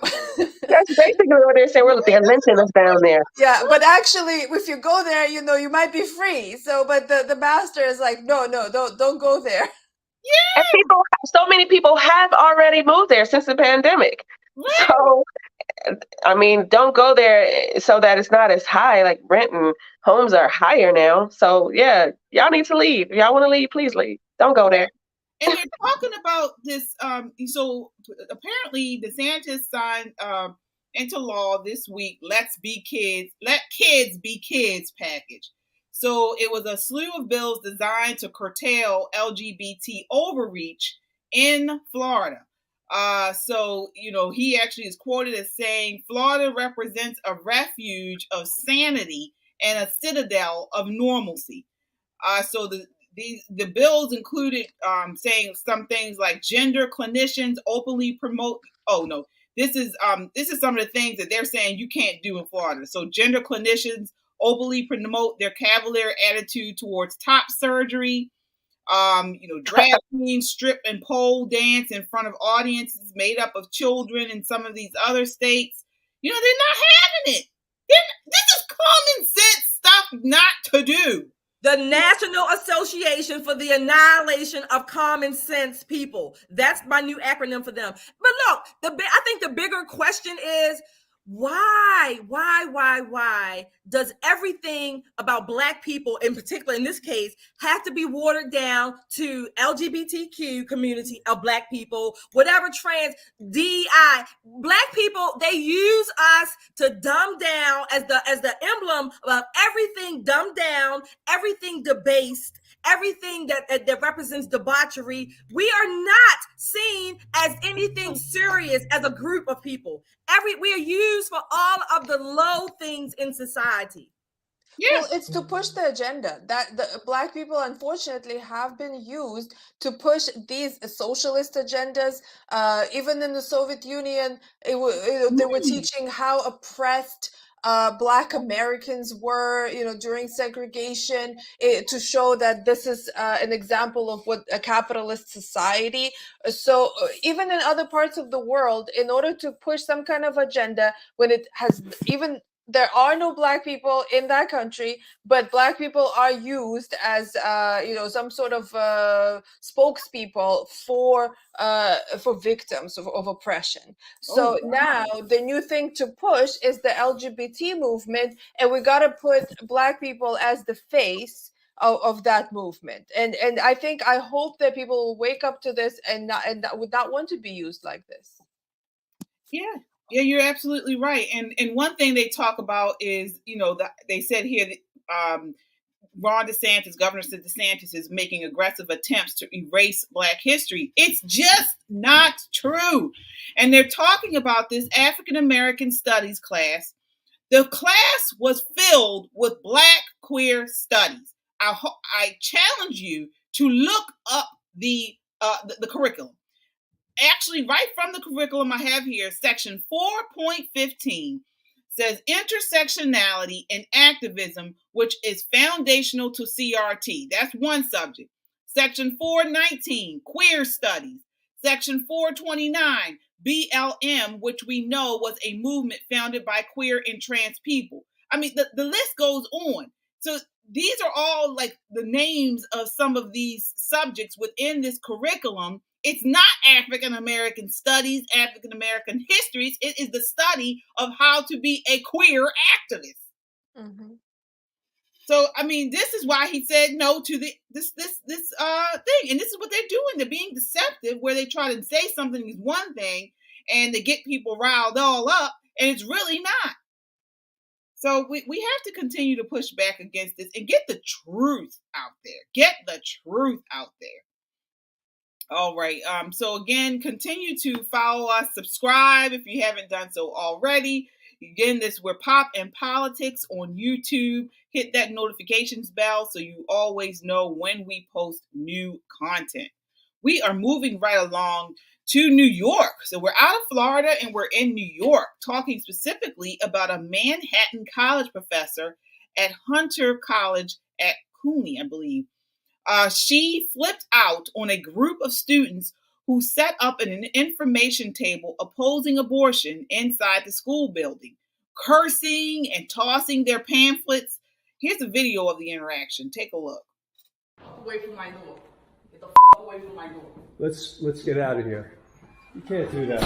That's basically what they're saying. They're lynching us down there. Yeah, but actually, if you go there, you might be free. So, but the master is like, no, don't go there. Yeah. And so many people have already moved there since the pandemic. Right. So I mean, don't go there so that it's not as high. Like rent and homes are higher now. So yeah, y'all need to leave. If y'all want to leave, please leave. Don't go there. And they're talking about this. So apparently DeSantis signed into law this week, let kids be kids package. So it was a slew of bills designed to curtail LGBT overreach in Florida. So, he actually is quoted as saying, Florida represents a refuge of sanity and a citadel of normalcy. So the bills included saying some things like gender clinicians openly promote. Oh no, this is some of the things that they're saying you can't do in Florida. So gender clinicians openly promote their cavalier attitude towards top surgery. Drag queens strip and pole dance in front of audiences made up of children in some of these other states. They're not having it. This is common sense stuff not to do. The National Association for the Annihilation of Common Sense People. That's my new acronym for them. But look, I think the bigger question is, why does everything about Black people, in particular in this case, have to be watered down to LGBTQ community of Black people, whatever trans, DEI, Black people? They use us to dumb down as the emblem of everything dumbed down, everything debased, everything that represents debauchery. We are not seen as anything serious as a group of people. We are used for all of the low things in society. Well, it's to push the agenda that the Black people, unfortunately, have been used to push these socialist agendas. Even in the Soviet Union, they were teaching how oppressed Black Americans were, during segregation, to show that this is an example of what a capitalist society. So even in other parts of the world, in order to push some kind of agenda, when it has even there are no Black people in that country, but Black people are used as some sort of spokespeople for victims of oppression. So now the new thing to push is the LGBT movement, and we got to put Black people as the face of that movement. And I hope that people will wake up to this and would not want to be used like this. Yeah, you're absolutely right. And one thing they talk about is, they said here that Ron DeSantis, Governor DeSantis, is making aggressive attempts to erase Black history. It's just not true. And they're talking about this African American Studies class. The class was filled with Black queer studies. I challenge you to look up the curriculum. Actually, right from the curriculum I have here, section 4.15 says intersectionality and activism, which is foundational to CRT. That's one subject. Section 419, queer studies. Section 429, BLM, which we know was a movement founded by queer and trans people. I mean, the list goes on. So these are all like the names of some of these subjects within this curriculum. It's not African American studies, African American histories. It is the study of how to be a queer activist. Mm-hmm. So, I mean, this is why he said no to this thing. And this is what they're doing. They're being deceptive, where they try to say something is one thing and they get people riled all up, and it's really not. So we have to continue to push back against this and get the truth out there. Get the truth out there. All right. So again, continue to follow us, subscribe if you haven't done so already. Again, we're Pop and Politics on YouTube. Hit that notifications bell so you always know when we post new content. We are moving right along to New York. So we're out of Florida and we're in New York, talking specifically about a Manhattan College professor at Hunter College at Cuny, I believe. She flipped out on a group of students who set up an information table opposing abortion inside the school building, cursing and tossing their pamphlets. Here's a video of the interaction. Take a look. Away from my door. Get the away from my door. Let's get out of here. You can't do that.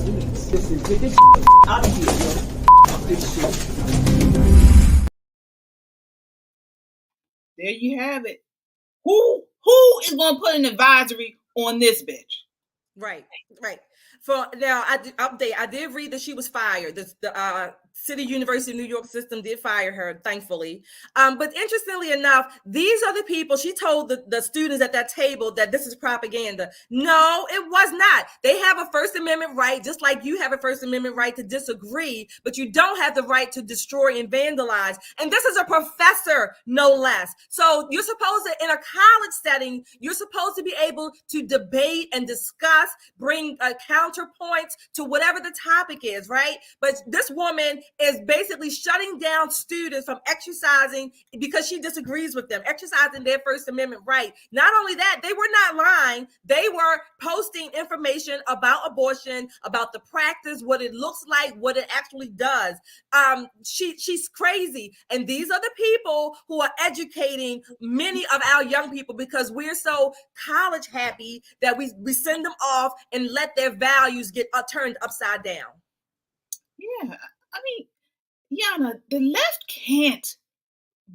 Listen, get this out of here, yo. Fuck this shit. There you have it. Who is going to put an advisory on this bitch? Right. For now, I did read that she was fired. The City University of New York system did fire her, thankfully. But interestingly enough, these are the people. She told the students at that table that this is propaganda. No, it was not. They have a First Amendment right, just like you have a First Amendment right to disagree, but you don't have the right to destroy and vandalize. And this is a professor, no less. So you're supposed to, in a college setting, you're supposed to be able to debate and discuss, bring counterpoints to whatever the topic is, right? But this woman is basically shutting down students from exercising because she disagrees with them, exercising their First Amendment right. Not only that, they were not lying. They were posting information about abortion, about the practice, what it looks like, what it actually does. She's crazy. And these are the people who are educating many of our young people because we're so college happy that we send them off and let their values get turned upside down. Yeah, I mean, Yana, the left can't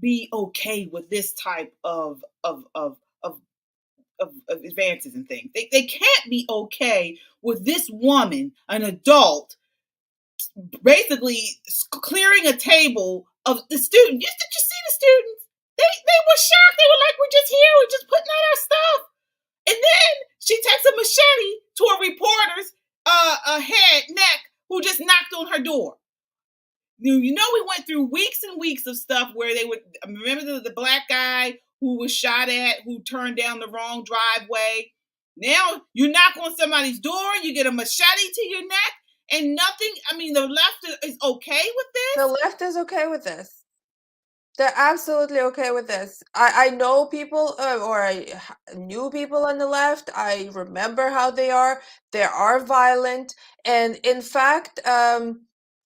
be okay with this type of advances and things. They can't be okay with this woman, an adult, basically clearing a table of the students. Did you see the students? They were shocked. They were like, "We're just here. We're just putting out our stuff." And then she takes a machete to a reporter's neck who just knocked on her door. You know, we went through weeks and weeks of stuff where they would remember the black guy who was shot at, who turned down the wrong driveway. Now you knock on somebody's door, you get a machete to your neck, and nothing. I mean, the left is okay with this. The left is okay with this. They're absolutely okay with this. I know people, or I knew people on the left. I remember how they are. They are violent. And in fact,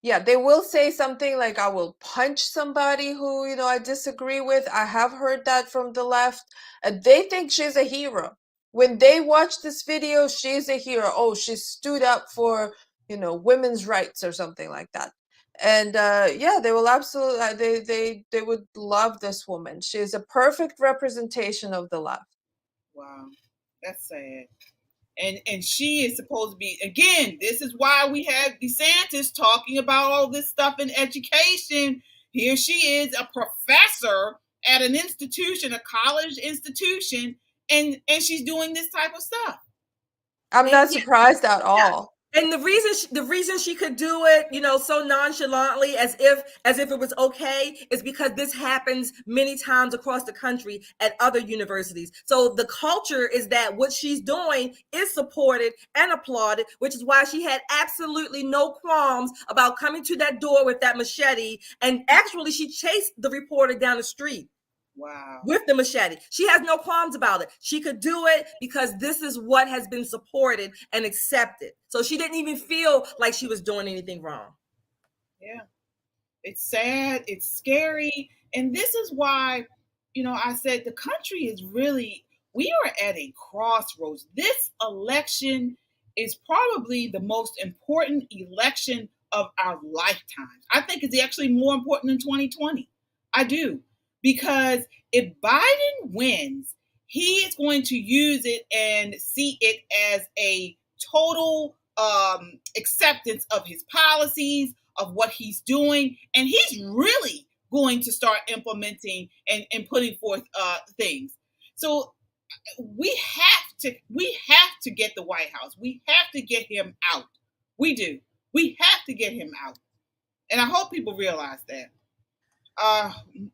yeah, they will say something like, I will punch somebody who, I disagree with. I have heard that from the left. They think she's a hero. When they watch this video, she's a hero. Oh, she stood up for, women's rights or something like that. And yeah, they will absolutely they would love this woman. She is a perfect representation of the left. Wow, that's sad. And she is supposed to be, again, this is why we have DeSantis talking about all this stuff in education. Here she is, a professor at an institution, a college institution, and she's doing this type of stuff. I'm not surprised at all. And the reason she could do it, so nonchalantly as if it was okay, is because this happens many times across the country at other universities. So the culture is that what she's doing is supported and applauded, which is why she had absolutely no qualms about coming to that door with that machete. And actually, she chased the reporter down the street. Wow. With the machete. She has no qualms about it. She could do it because this is what has been supported and accepted. So she didn't even feel like she was doing anything wrong. Yeah. It's sad. It's scary. And this is why, I said the country is really, we are at a crossroads. This election is probably the most important election of our lifetimes. I think it's actually more important than 2020. I do. Because if Biden wins, he is going to use it and see it as a total acceptance of his policies, of what he's doing. And he's really going to start implementing and putting forth things. So we have to get the White House. We have to get him out. We do. We have to get him out. And I hope people realize that.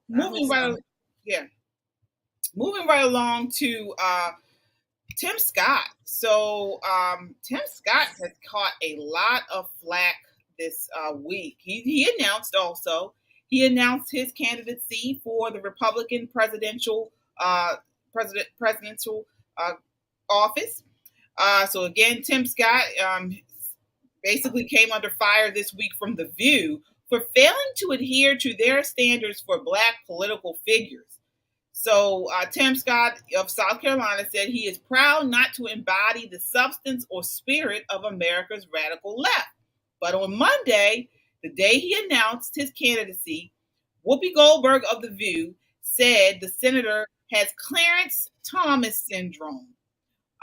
Moving right along to Tim Scott. So Tim Scott has caught a lot of flack this week. He announced his candidacy for the Republican presidential office. So again, Tim Scott basically came under fire this week from The View for failing to adhere to their standards for Black political figures. So Tim Scott of South Carolina said he is proud not to embody the substance or spirit of America's radical left. But on Monday, the day he announced his candidacy, Whoopi Goldberg of The View said the senator has Clarence Thomas syndrome.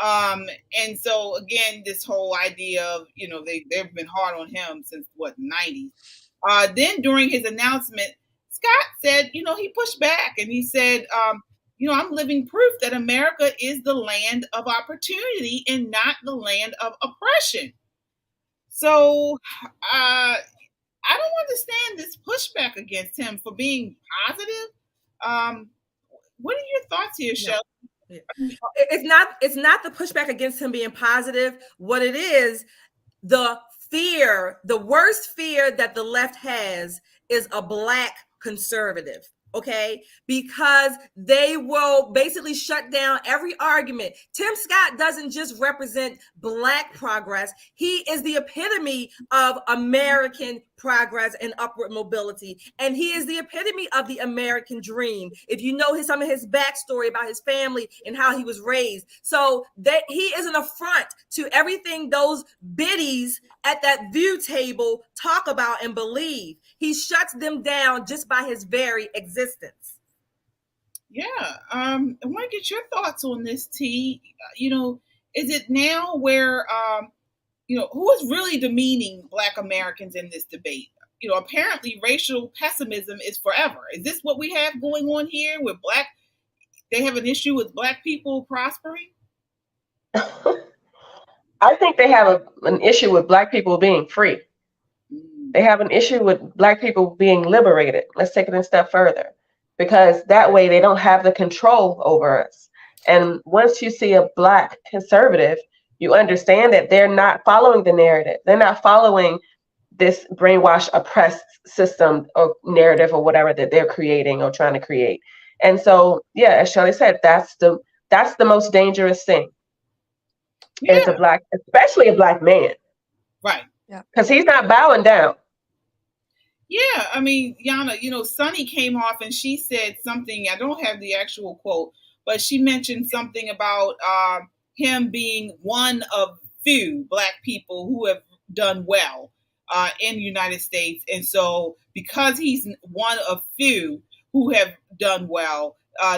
And so again, this whole idea of, they've been hard on him since the 90s. Then during his announcement, Scott said, he pushed back and he said, I'm living proof that America is the land of opportunity and not the land of oppression. So I don't understand this pushback against him for being positive. What are your thoughts here, Shelley? It's not the pushback against him being positive. What it is, the worst fear that the left has is a Black conservative. Okay, because they will basically shut down every argument. Tim Scott doesn't just represent Black progress. He is the epitome of American progress and upward mobility. And he is the epitome of the American dream. If you know some of his backstory about his family and how he was raised. So that he is an affront to everything those biddies at that View table talk about and believe. He shuts them down just by his very existence. Yeah. I want to get your thoughts on this, T. Is it now where, who is really demeaning Black Americans in this debate? Apparently racial pessimism is forever. Is this what we have going on here with they have an issue with Black people prospering? I think they have an issue with Black people being free. They have an issue with Black people being liberated. Let's take it a step further, because that way they don't have the control over us. And once you see a Black conservative, you understand that they're not following the narrative. They're not following this brainwashed, oppressed system or narrative or whatever that they're creating or trying to create. And so, yeah, as Shelley said, that's the most dangerous thing. Yeah. It's especially a Black man. Right. Yeah. Because he's not bowing down. Yeah. I mean, Yana, Sunny came off and she said something, I don't have the actual quote, but she mentioned something about him being one of few Black people who have done well in the United States. And so because he's one of few who have done well,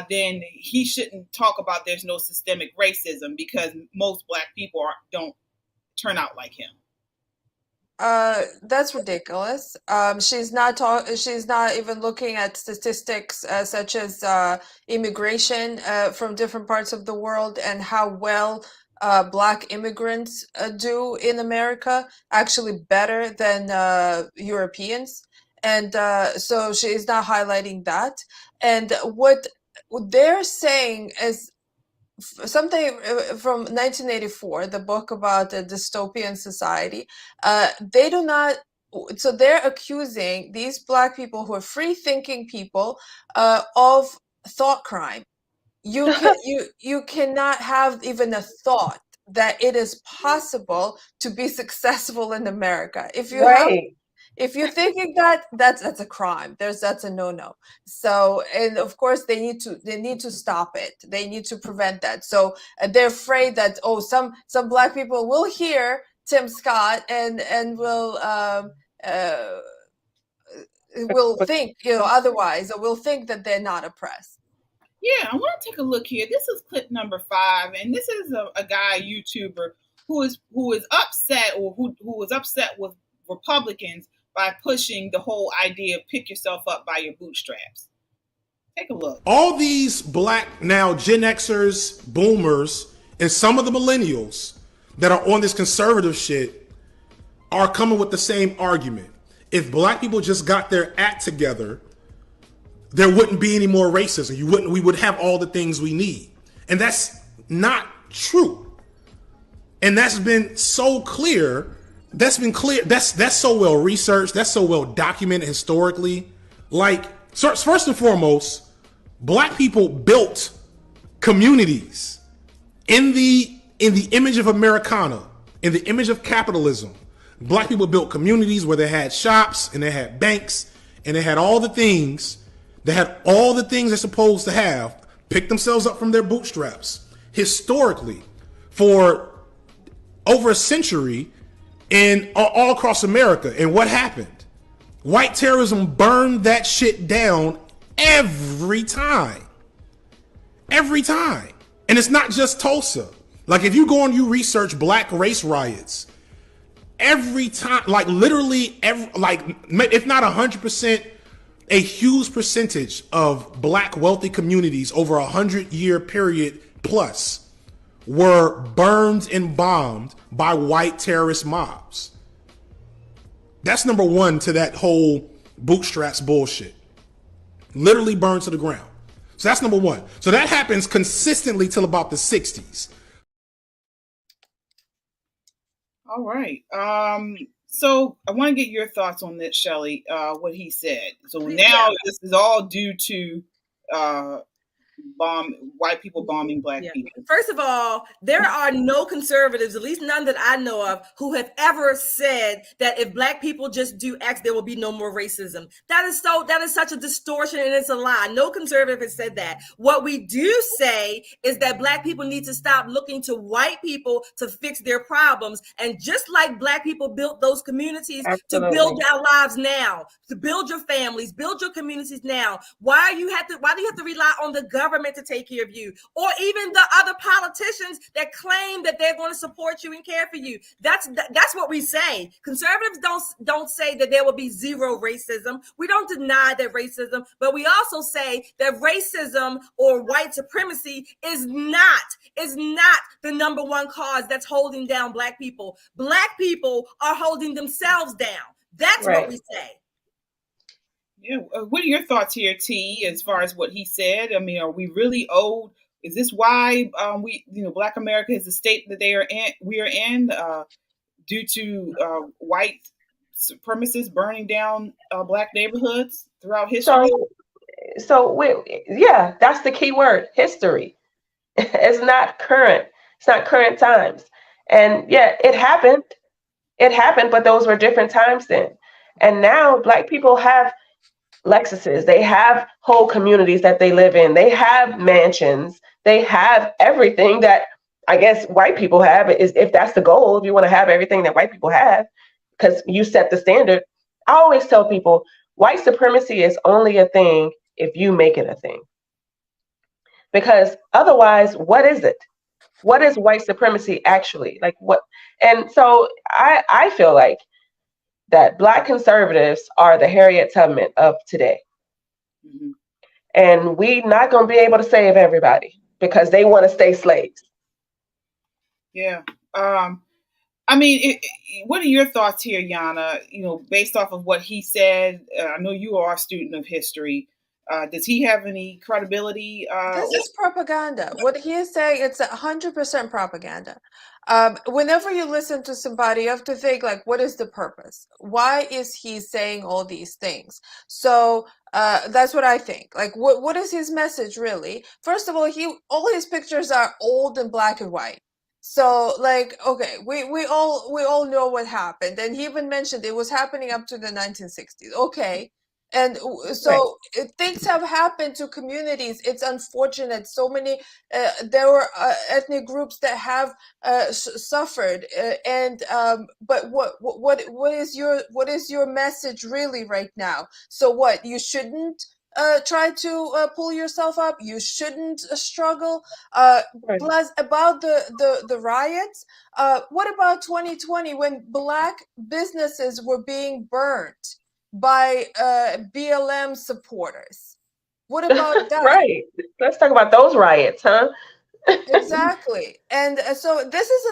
then he shouldn't talk about there's no systemic racism because most Black people don't turn out like him. That's ridiculous. She's not even looking at statistics such as immigration from different parts of the world and how well Black immigrants do in America, actually better than Europeans. And so she's not highlighting that. And what they're saying is something from 1984, the book about the dystopian society. They do not. So they're accusing these Black people who are free-thinking people of thought crime. You cannot have even a thought that it is possible to be successful in America. If you're thinking that's a crime, that's a no-no. So, and of course they need to stop it. They need to prevent that. So they're afraid that some Black people will hear Tim Scott and will think otherwise, or will think that they're not oppressed. Yeah, I want to take a look here. This is clip number 5, and this is a guy, YouTuber, who is upset, or who was upset with Republicans by pushing the whole idea of pick yourself up by your bootstraps. Take a look. All these Black now Gen Xers, boomers, and some of the millennials that are on this conservative shit are coming with the same argument. If Black people just got their act together, there wouldn't be any more racism. We would have all the things we need. And that's not true. And that's been so clear. That's been clear. That's so well researched. That's so well documented historically. Like, first and foremost, Black people built communities in the image of Americana, in the image of capitalism. Black people built communities where they had shops and they had banks and they had all the things. They had all the things they're supposed to have pick themselves up from their bootstraps. Historically, for over a century, in all across America. And what happened? White terrorism burned that shit down every time. Every time. And it's not just Tulsa. Like, if you go and you research black race riots, every time, like literally, if not 100%, a huge percentage of black wealthy communities over 100-year period plus were burned and bombed by white terrorist mobs. That's number one to that whole bootstraps bullshit. Literally burned to the ground. So that's number one. So that happens consistently till about the 60s. All right. So I want to get your thoughts on this, Shelley, what he said. So now this is all due to white people bombing black people. First of all, there are no conservatives, at least none that I know of, who have ever said that if black people just do X, there will be no more racism. That is such a distortion, and it's a lie. No conservative has said that. What we do say is that black people need to stop looking to white people to fix their problems. And just like black people built those communities to build our lives now, to build your families, build your communities now, why do you have to rely on the government to take care of you, or even the other politicians that claim that they're going to support you and care for you? That's what we say. Conservatives don't say that there will be zero racism. We don't deny that racism, but we also say that racism or white supremacy is not the number one cause that's holding down black people. Black people are holding themselves down. That's right. What we say. Yeah. What are your thoughts here, T, as far as what he said? I mean, are we really owed? Is this why Black America is the state that we are in, due to white supremacists burning down black neighborhoods throughout history? Yeah, that's the key word, history. It's not current. It's not current times. And yeah, it happened. It happened, but those were different times then. And now black people have Lexuses, they have whole communities that they live in, they have mansions, they have everything that I guess white people have, is if that's the goal, if you want to have everything that white people have, because you set the standard. I always tell people white supremacy is only a thing if you make it a thing. Because otherwise, what is it? What is white supremacy actually? Like what? And so I feel like that black conservatives are the Harriet Tubman of today. Mm-hmm. And we're not going to be able to save everybody because they want to stay slaves. Yeah. I mean, what are your thoughts here, Yana? Based off of what he said, I know you are a student of history. Does he have any credibility? This is propaganda. What he is saying, it's 100% propaganda. Whenever you listen to somebody, you have to think, like, what is the purpose? Why is he saying all these things? So that's what I think. Like, what is his message really? First of all his pictures are old and black and white. So, like, okay, we all know what happened, and he even mentioned it was happening up to the 1960s. Okay. And so things have happened to communities. It's unfortunate. So many, there were ethnic groups that have suffered. But what is your message really right now? So what, you shouldn't try to pull yourself up. You shouldn't struggle. Plus, about the riots. What about 2020 when black businesses were being burnt by BLM supporters? What about that? Right. Let's talk about those riots, huh? Exactly. And so this is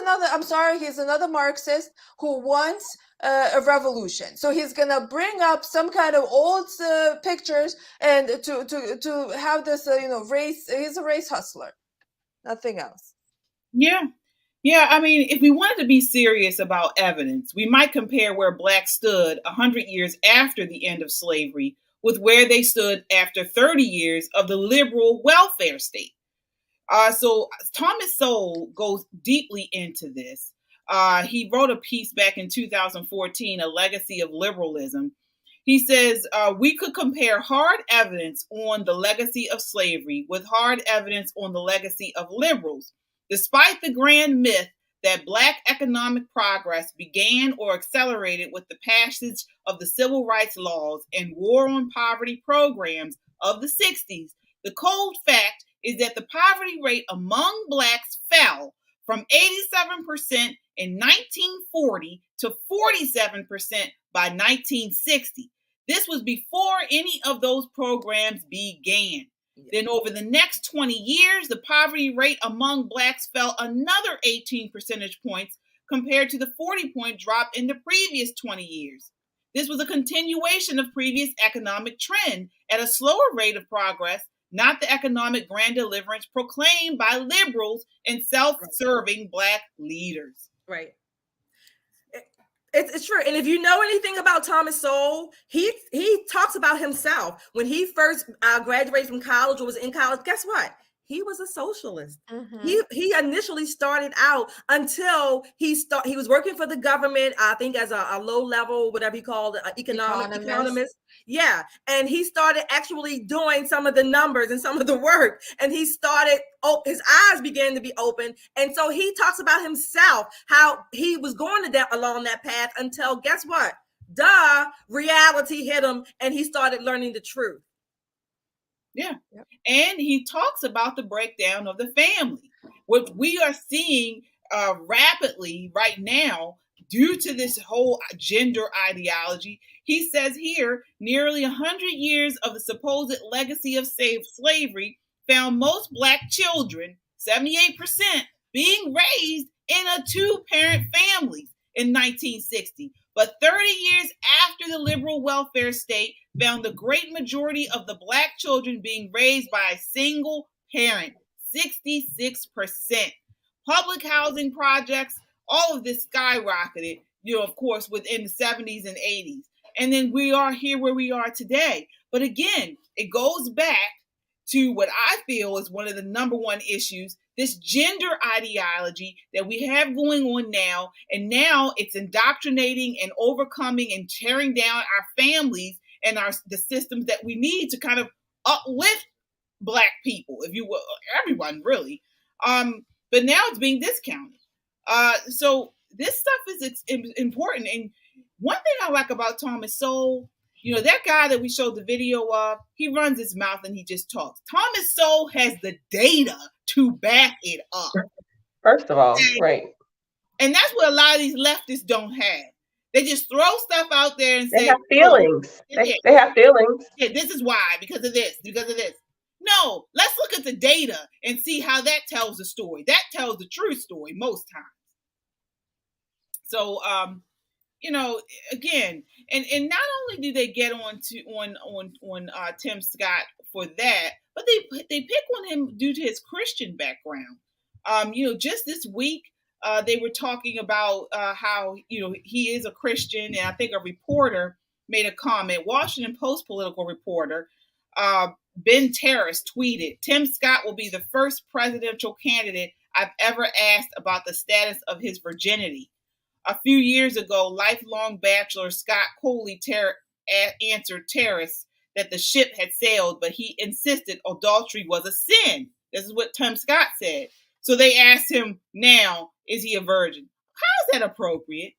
he's another Marxist who wants a revolution. So he's gonna bring up some kind of old pictures and to have this race. He's a race hustler, nothing else. Yeah, I mean, if we wanted to be serious about evidence, we might compare where blacks stood 100 years after the end of slavery with where they stood after 30 years of the liberal welfare state. So Thomas Sowell goes deeply into this. He wrote a piece back in 2014, A Legacy of Liberalism. He says, we could compare hard evidence on the legacy of slavery with hard evidence on the legacy of liberals. Despite the grand myth that Black economic progress began or accelerated with the passage of the civil rights laws and war on poverty programs of the 60s, the cold fact is that the poverty rate among Blacks fell from 87% in 1940 to 47% by 1960. This was before any of those programs began. Then over the next 20 years, the poverty rate among Blacks fell another 18 percentage points compared to the 40-point drop in the previous 20 years. This was a continuation of previous economic trend at a slower rate of progress, not the economic grand deliverance proclaimed by liberals and self-serving Black leaders. Right. It's true. And if you know anything about Thomas Sowell, he talks about himself. When he first graduated from college or was in college, guess what? He was a socialist. Mm-hmm. He initially started out until he was working for the government, I think as a low level, whatever you call it, economist. Yeah. And he started actually doing some of the numbers and some of the work. And he started, his eyes began to be open. And so he talks about himself, how he was going along that path until, guess what? Reality hit him and he started learning the truth. Yeah. Yep. And he talks about the breakdown of the family, what we are seeing rapidly right now due to this whole gender ideology. He says here, nearly 100 years of the supposed legacy of slavery found most Black children, 78%, being raised in a two-parent family in 1960. But 30 years after the liberal welfare state found the great majority of the Black children being raised by a single parent, 66%. Public housing projects, all of this skyrocketed, of course, within the 70s and 80s. And then we are here where we are today. But again, it goes back to what I feel is one of the number one issues, this gender ideology that we have going on now. And now it's indoctrinating and overcoming and tearing down our families and the systems that we need to kind of uplift Black people, if you will, everyone really. But now it's being discounted. So this stuff is important. And one thing I like about Thomas Sowell, that guy that we showed the video of, he runs his mouth and he just talks. Thomas Sowell has the data to back it up. First of all, right. And that's what a lot of these leftists don't have. They just throw stuff out there and say, they have feelings. They have feelings. Yeah, this is why, because of this. No, let's look at the data and see how that tells the story. That tells the true story most times. So, again, and not only do they get on Tim Scott for that, but they pick on him due to his Christian background. Just this week, they were talking about how, he is a Christian. And I think a reporter made a comment, Washington Post political reporter, Ben Terrace tweeted, Tim Scott will be the first presidential candidate I've ever asked about the status of his virginity. A few years ago, lifelong bachelor Scott Coley answered Terrace that the ship had sailed, but he insisted adultery was a sin. This is what Tim Scott said. So they asked him now, is he a virgin? How is that appropriate?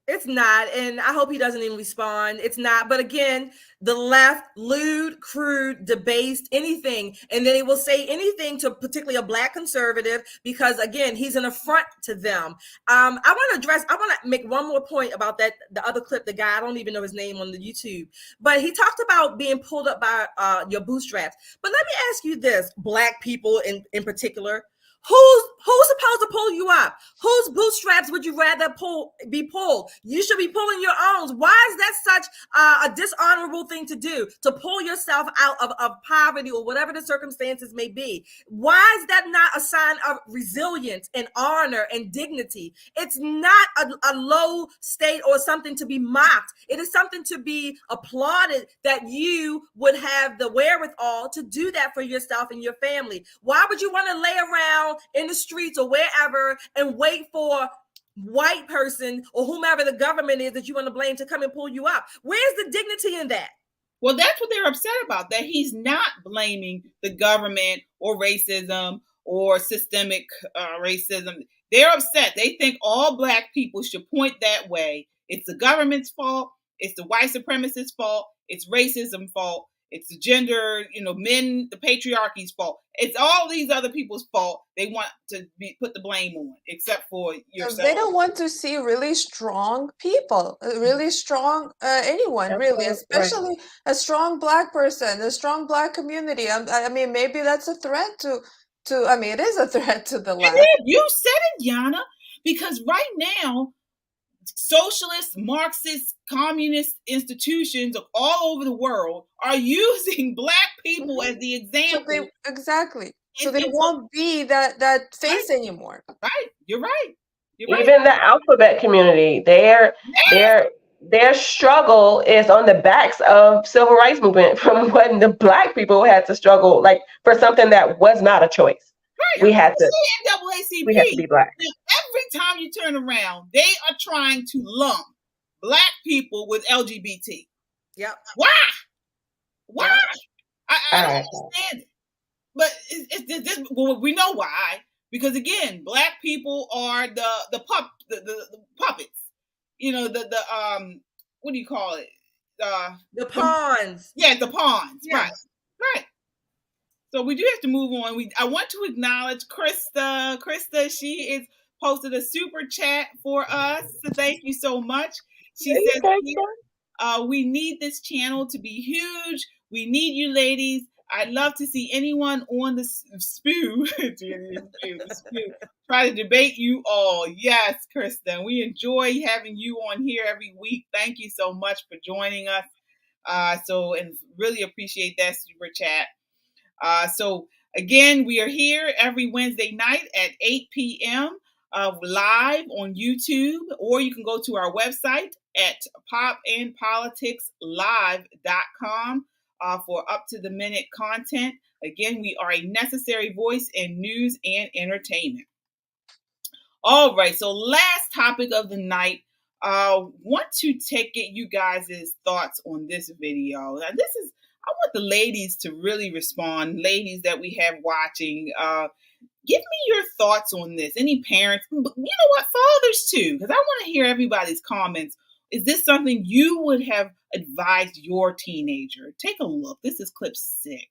It's not, and I hope he doesn't even respond. It's not, but again, the left, lewd, crude, debased, anything, and then he will say anything to particularly a Black conservative because, again, he's an affront to them. I want to make one more point about that, the other clip, the guy, I don't even know his name on the YouTube, but he talked about being pulled up by your bootstraps. But let me ask you this, Black people in particular, who's supposed to pull you up? Whose bootstraps would you rather be pulled? You should be pulling your own. Why is that such a dishonorable thing to do? To pull yourself out of poverty or whatever the circumstances may be. Why is that not a sign of resilience and honor and dignity? It's not a low state or something to be mocked. It is something to be applauded that you would have the wherewithal to do that for yourself and your family. Why would you want to lay around in the streets or wherever and wait for white person or whomever the government is that you want to blame to come and pull you up. Where's the dignity in that? Well, that's what they're upset about, that he's not blaming the government or racism or systemic racism. They're upset. They think all Black people should point that way. It's the government's fault. It's the white supremacist fault. It's racism fault. It's the gender, men, the patriarchy's fault. It's all these other people's fault. They want to put the blame on, except for yourself. They don't want to see really strong people, really strong anyone, That's really, right. especially a strong Black person, a strong Black community. I mean, maybe that's a threat to. I mean, it is a threat to the left. You said it, Yana, because right now, socialist, Marxist, communist institutions all over the world are using Black people as the example. So they won't be that face anymore. Right. You're right. Even the alphabet community, their struggle is on the backs of civil rights movement from when the Black people had to struggle like for something that was not a choice. Right. We had to be Black. Every time you turn around, they are trying to lump Black people with LGBT. Yep. Why? I don't understand it. But it's well, we know why. Because again, Black people are the puppets. The what do you call it? The pawns. Yeah, the pawns. Yeah. Right. So we do have to move on. I want to acknowledge Krista. Krista, she is posted a super chat for us. So thank you so much. She says, we need this channel to be huge. We need you ladies. I'd love to see anyone on the spew. Try to debate you all. Yes, Krista. We enjoy having you on here every week. Thank you so much for joining us. And really appreciate that super chat. So again, we are here every Wednesday night at 8 p.m. Live on YouTube, or you can go to our website at popandpoliticslive.com for up-to-the-minute content. Again, we are a necessary voice in news and entertainment. All right, so last topic of the night. Want to get you guys' thoughts on this video. Now, I want the ladies to really respond. Ladies that we have watching, give me your thoughts on this. Any parents, you know what, fathers too, because I want to hear everybody's comments. Is this something you would have advised your teenager? Take a look. This is clip 6.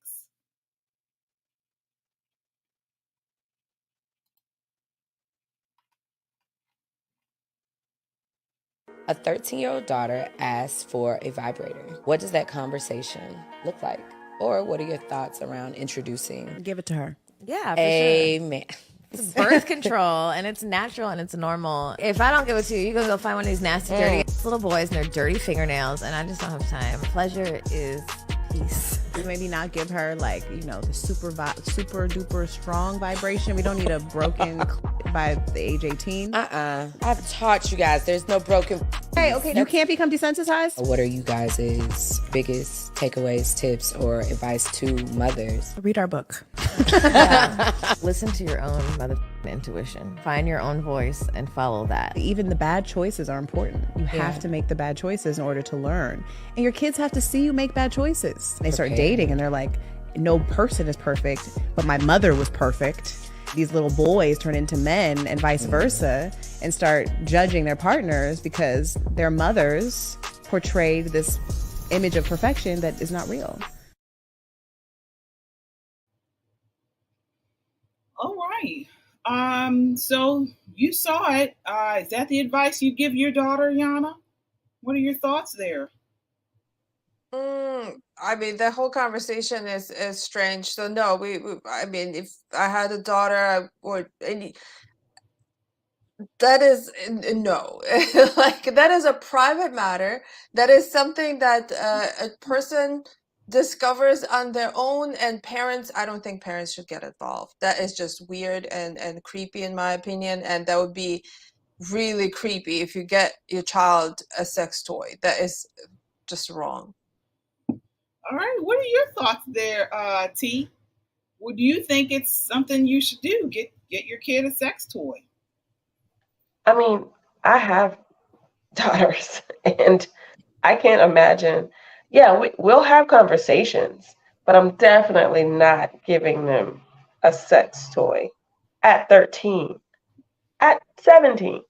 A 13-year-old daughter asks for a vibrator. What does that conversation look like? Or what are your thoughts around introducing? Give it to her. Yeah, for Amen. Sure. It's birth control, and it's natural, and it's normal. If I don't give it to you, you're going to go find one of these nasty, dirty little boys and their dirty fingernails, and I just don't have time. Pleasure is peace. Maybe not give her, the super duper strong vibration. We don't need a broken by the age 18. I've taught you guys there's no broken. Okay, you can't become desensitized. What are you guys' biggest takeaways, tips, or advice to mothers? Read our book. Listen to your own mother intuition. Find your own voice and follow that. Even the bad choices are important. You have to make the bad choices in order to learn. And your kids have to see you make bad choices. They start dating and they're like, no person is perfect, but my mother was perfect. These little boys turn into men and vice versa and start judging their partners because their mothers portrayed this image of perfection that is not real. All right. So you saw it. Is that the advice you give your daughter, Yana? What are your thoughts there? I mean, the whole conversation is strange. So no, I mean, if I had a daughter, that is no, that is a private matter. That is something that a person discovers on their own, and parents, I don't think parents should get involved. That is just weird and creepy in my opinion, and that would be really creepy if you get your child a sex toy. That is just wrong. All right, what are your thoughts there, T? What do you think it's something you should do? Get your kid a sex toy? I mean, I have daughters, and I can't imagine. Yeah, we'll have conversations, but I'm definitely not giving them a sex toy at 13, at 17.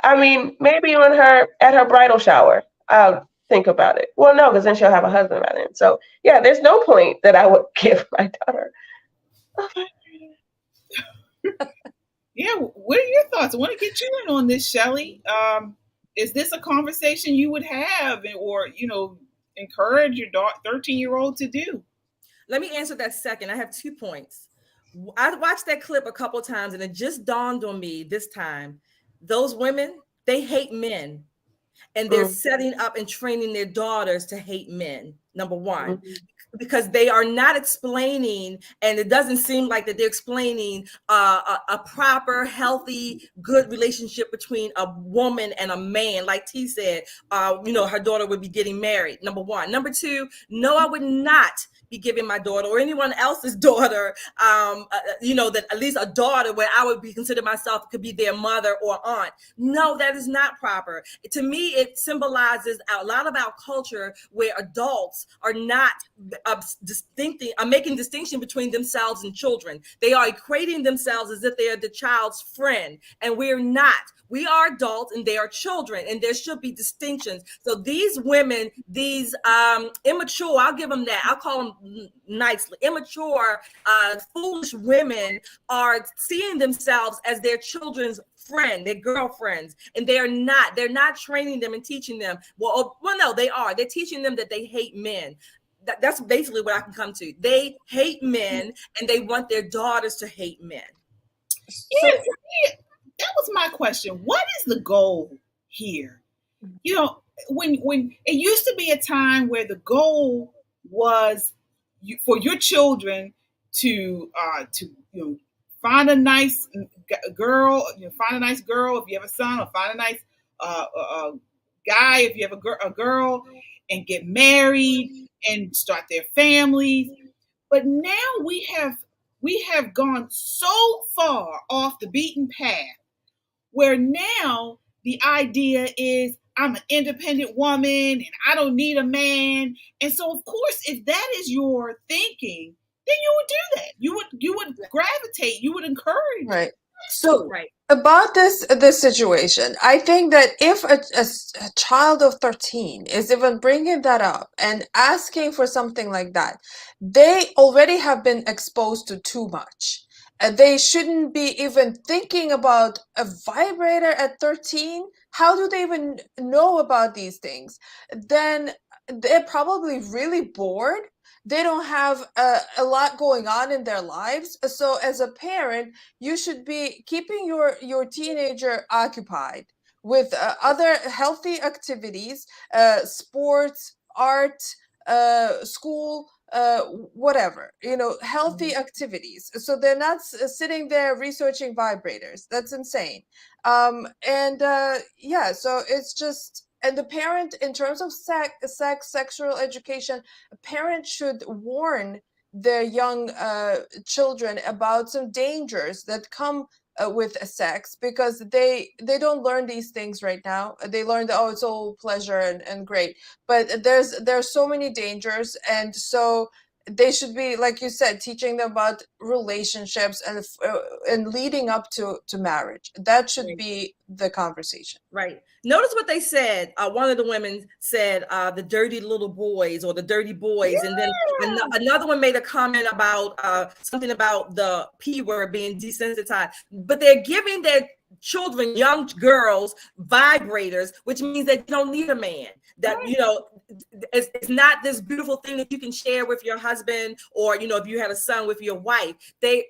I mean, maybe at her bridal shower, I'll think about it. Well, no, because then she'll have a husband by then. So yeah, there's no point that I would give my daughter. Yeah, what are your thoughts? I want to get you in on this, Shelley. Is this a conversation you would have, or encourage your 13-year-old to do? Let me answer that second. I have 2 points. I watched that clip a couple times, and it just dawned on me this time. Those women, they hate men, and they're setting up and training their daughters to hate men. Number one. Because they are not explaining, and it doesn't seem like that they're explaining a proper, healthy, good relationship between a woman and a man. Like T said, her daughter would be getting married. Number one. Number two, no, I would not be giving my daughter or anyone else's daughter, that at least a daughter where I would be considered myself could be their mother or aunt. No, that is not proper. To me, it symbolizes a lot of our culture where adults are not making distinction between themselves and children. They are equating themselves as if they are the child's friend, and we're not. We are adults and they are children, and there should be distinctions. So these women, these immature, I'll give them that. I'll call them nicely, immature, foolish women are seeing themselves as their children's friend, their girlfriends, and they're not training them and teaching them. Well, no, they are. They're teaching them that they hate men. That's basically what I can come to. They hate men, and they want their daughters to hate men. Yeah, that was my question. What is the goal here? When it used to be a time where the goal was for your children to find a nice girl, find a nice girl if you have a son, or find a nice guy if you have a girl, and get married and start their families. But now we have gone so far off the beaten path where now the idea is I'm an independent woman and I don't need a man. And so, of course, if that is your thinking, then you would do that. You would gravitate. You would encourage. Right. So about this situation, I think that if a child of 13 is even bringing that up and asking for something like that, they already have been exposed to too much. They shouldn't be even thinking about a vibrator at 13. How do they even know about these things? Then they're probably really bored. They don't have a lot going on in their lives. So as a parent, you should be keeping your teenager occupied with other healthy activities, sports, art, school, whatever, healthy activities. So they're not sitting there researching vibrators. That's insane. So it's just, and the parent, in terms of sexual education, a parent should warn their young children about some dangers that come with sex, because they don't learn these things right now. They learn that, it's all pleasure and great, but there's so many dangers, and so they should be, like you said, teaching them about relationships and leading up to marriage. That should be the conversation. Right. Notice what they said. One of the women said, the dirty little boys or the dirty boys. Yeah. And then another one made a comment about something about the P word being desensitized. But they're giving their children, young girls, vibrators, which means that you don't need a man. That, it's not this beautiful thing that you can share with your husband, or, if you had a son, with your wife. They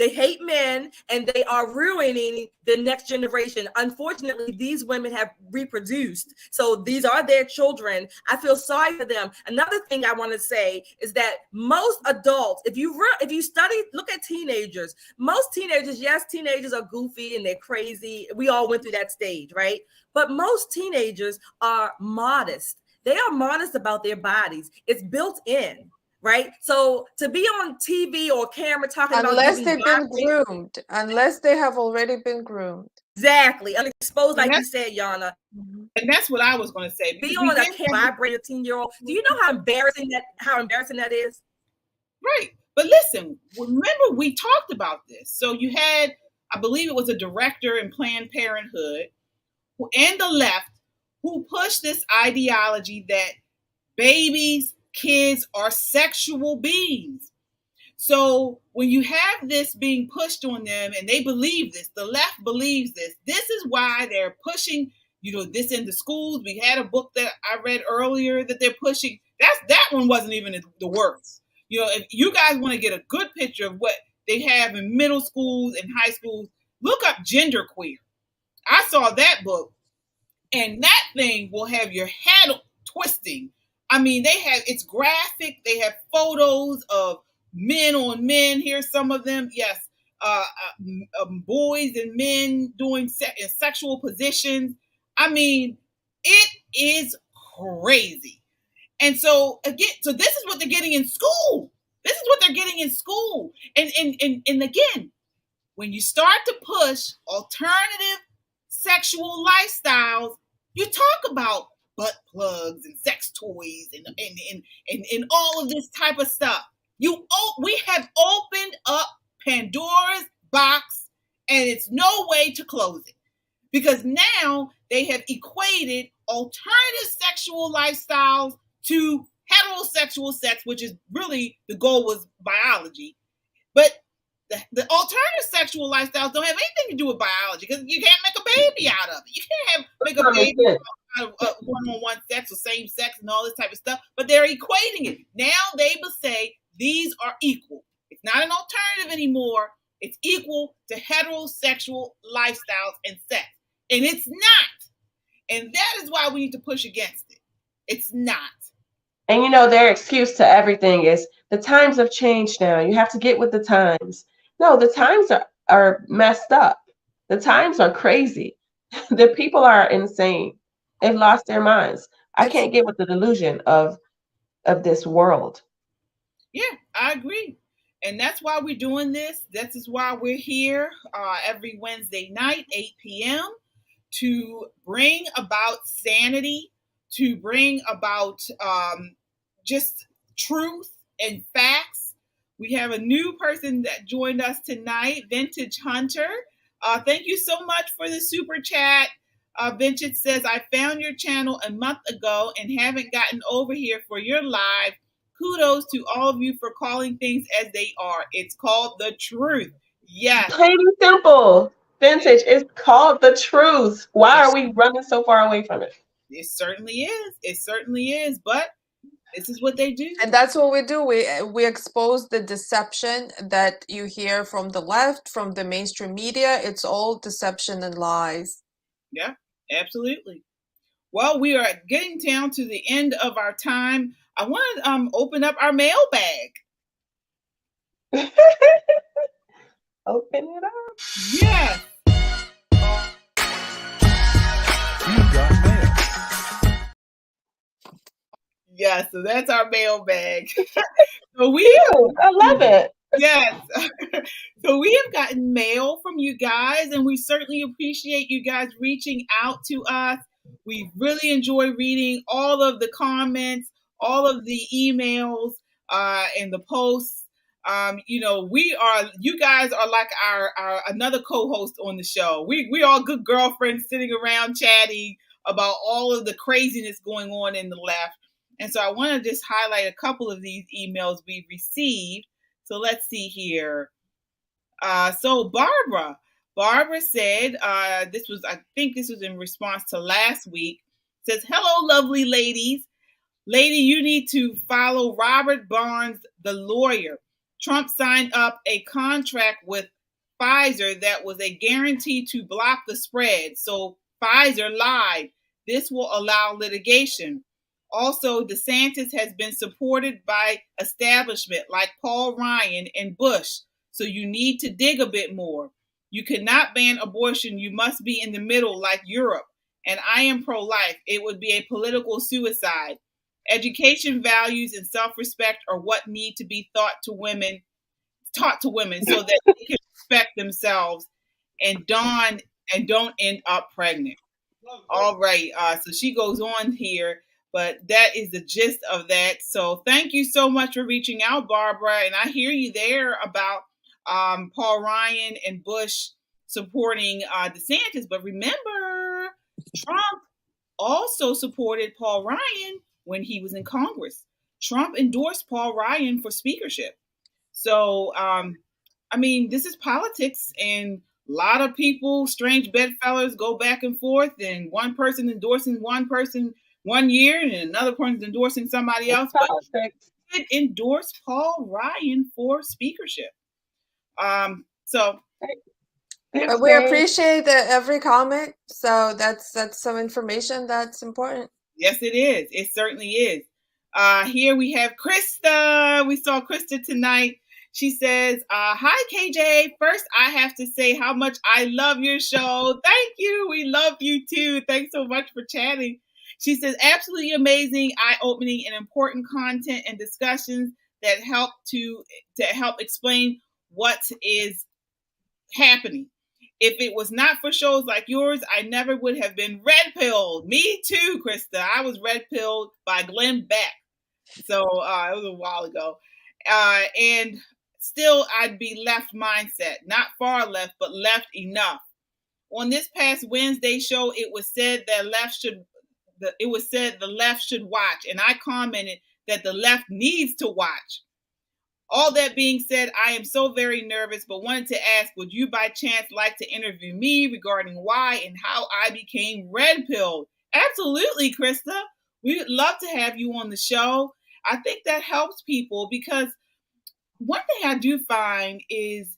hate men, and they are ruining the next generation. Unfortunately, these women have reproduced. So these are their children. I feel sorry for them. Another thing I want to say is that most adults, if you study, look at teenagers, most teenagers, yes, teenagers are goofy and they're crazy. We all went through that stage, right? But most teenagers are modest. They are modest about their bodies. It's built in. right? So to be on TV or camera talking unless about they've been groomed, unless they have already been groomed. Exactly. Unexposed, like you said, Yana. And that's what I was going to say. Be on a camera, vibrate a 10-year-old. Do you know how embarrassing that is? Right. But listen, remember we talked about this. So you had, I believe it was a director in Planned Parenthood and the left who pushed this ideology that babies, kids are sexual beings. So when you have this being pushed on them and they believe this, the left believes this, this is why they're pushing, this into schools. We had a book that I read earlier that they're pushing. That one wasn't even the worst. If you guys want to get a good picture of what they have in middle schools and high schools, look up Genderqueer. I saw that book, and that thing will have your head twisting. I mean, it's graphic. They have photos of men on men. Here's some of them. Yes. Boys and men doing in sexual positions. I mean, it is crazy. And so again, this is what they're getting in school. This is what they're getting in school. And again, when you start to push alternative sexual lifestyles, you talk about butt plugs and sex toys and all of this type of stuff. We have opened up Pandora's box, and it's no way to close it, because now they have equated alternative sexual lifestyles to heterosexual sex, which is really the goal was biology. But the alternative sexual lifestyles don't have anything to do with biology, because you can't make a baby out of it. You can't make a baby out of one-on-one sex or same sex and all this type of stuff. But they're equating it. Now they will say these are equal. It's not an alternative anymore. It's equal to heterosexual lifestyles and sex. And it's not. And that is why we need to push against it. It's not. And their excuse to everything is the times have changed now. You have to get with the times. No, the times are messed up. The times are crazy. The people are insane. They've lost their minds. I can't get with the delusion of this world. Yeah, I agree. And that's why we're doing this. This is why we're here every Wednesday night, 8 p.m., to bring about sanity, to bring about just truth and facts. We have a new person that joined us tonight, Vintage Hunter. Thank you so much for the super chat. Vintage says, I found your channel a month ago and haven't gotten over here for your live. Kudos to all of you for calling things as they are. It's called the truth. Yes. Plain and simple. Vintage, it's called the truth. Why are we running so far away from it? It certainly is. It certainly is. But this is what they do. And that's what we do. We expose the deception that you hear from the left, from the mainstream media. It's all deception and lies. Yeah, absolutely. Well, we are getting down to the end of our time. I want to open up our mailbag. Open it up. Yes. You got mail. Yeah, so that's our mailbag. I love it. Yes. So we have gotten mail from you guys, and we certainly appreciate you guys reaching out to us. We really enjoy reading all of the comments, all of the emails, and the posts. You guys are like our another co-host on the show. We all good girlfriends sitting around chatting about all of the craziness going on in the left. And so I want to just highlight a couple of these emails we've received. So let's see here. So Barbara said, I think this was in response to last week, says, hello, lovely ladies. Lady, you need to follow Robert Barnes, the lawyer. Trump signed up a contract with Pfizer that was a guarantee to block the spread. So Pfizer lied. This will allow litigation. Also, DeSantis has been supported by establishment like Paul Ryan and Bush. So you need to dig a bit more. You cannot ban abortion. You must be in the middle like Europe. And I am pro-life. It would be a political suicide. Education, values, and self-respect are what need to be taught to women so that they can respect themselves and don't end up pregnant. All right. So she goes on here, but that is the gist of that. So thank you so much for reaching out, Barbara. And I hear you there about Paul Ryan and Bush supporting DeSantis. But remember, Trump also supported Paul Ryan when he was in Congress. Trump endorsed Paul Ryan for speakership. So, I mean, this is politics, and a lot of people, strange bedfellows, go back and forth, and one person endorsing one person one year and another person endorsing somebody else. But he did endorse Paul Ryan for speakership. So But we appreciate every comment. So that's some information that's important. Yes, it is. It certainly is. Here we have Krista. We saw Krista tonight. She says, hi, KJ. First, I have to say how much I love your show. Thank you. We love you too. Thanks so much for chatting. She says, absolutely amazing, eye-opening, and important content and discussions that help to help explain what is happening. If it was not for shows like yours, I never would have been red-pilled. Me too, Krista. I was red-pilled by Glenn Beck. So it was a while ago. And still, I'd be left mindset. Not far left, but left enough. On this past Wednesday show, it was said that the left should watch. And I commented that the left needs to watch. All that being said, I am so very nervous, but wanted to ask, would you by chance like to interview me regarding why and how I became red-pilled? Absolutely, Krista. We would love to have you on the show. I think that helps people, because one thing I do find is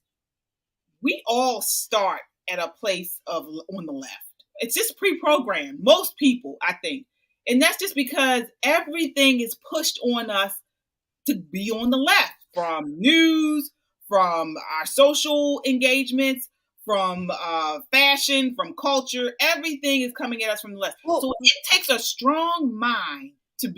we all start at a place on the left. It's just pre-programmed. Most people, I think. And that's just because everything is pushed on us to be on the left. From news, from our social engagements, from fashion, from culture, everything is coming at us from the left. So it takes a strong mind to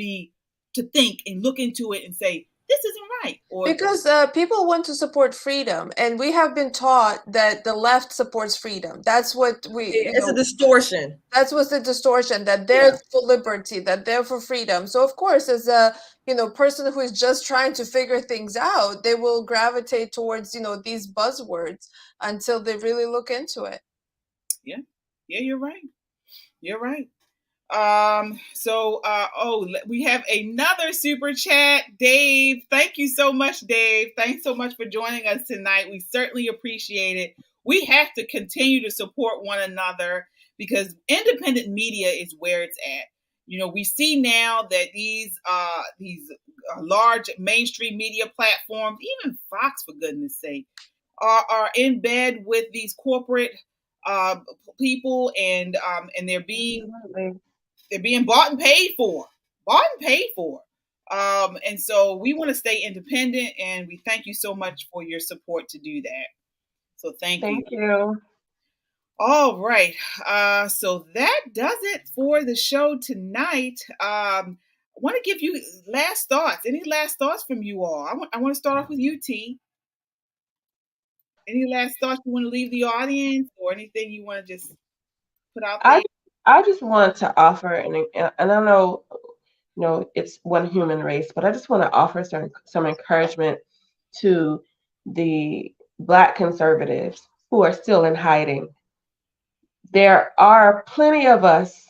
think and look into it and say, this isn't right. Because people want to support freedom, and we have been taught that the left supports freedom. That's what it's a distortion. That's what's the distortion, that they're for liberty, that they're for freedom. So of course, as a person who is just trying to figure things out, they will gravitate towards these buzzwords until they really look into it. Yeah, you're right. You're right. We have another super chat, Dave. Thank you so much, Dave. Thanks so much for joining us tonight. We certainly appreciate it. We have to continue to support one another, because independent media is where it's at. We see now that these large mainstream media platforms, even Fox, for goodness sake, are in bed with these corporate people, and they're being bought and paid for. And so we want to stay independent, and we thank you so much for your support to do that. So thank you. All right. So that does it for the show tonight. I want to give you last thoughts. Any last thoughts from you all? I want to start off with you, T. Any last thoughts you want to leave the audience, or anything you want to just put out there? I just want to offer, and I know, it's one human race, but I just want to offer some encouragement to the Black conservatives who are still in hiding. There are plenty of us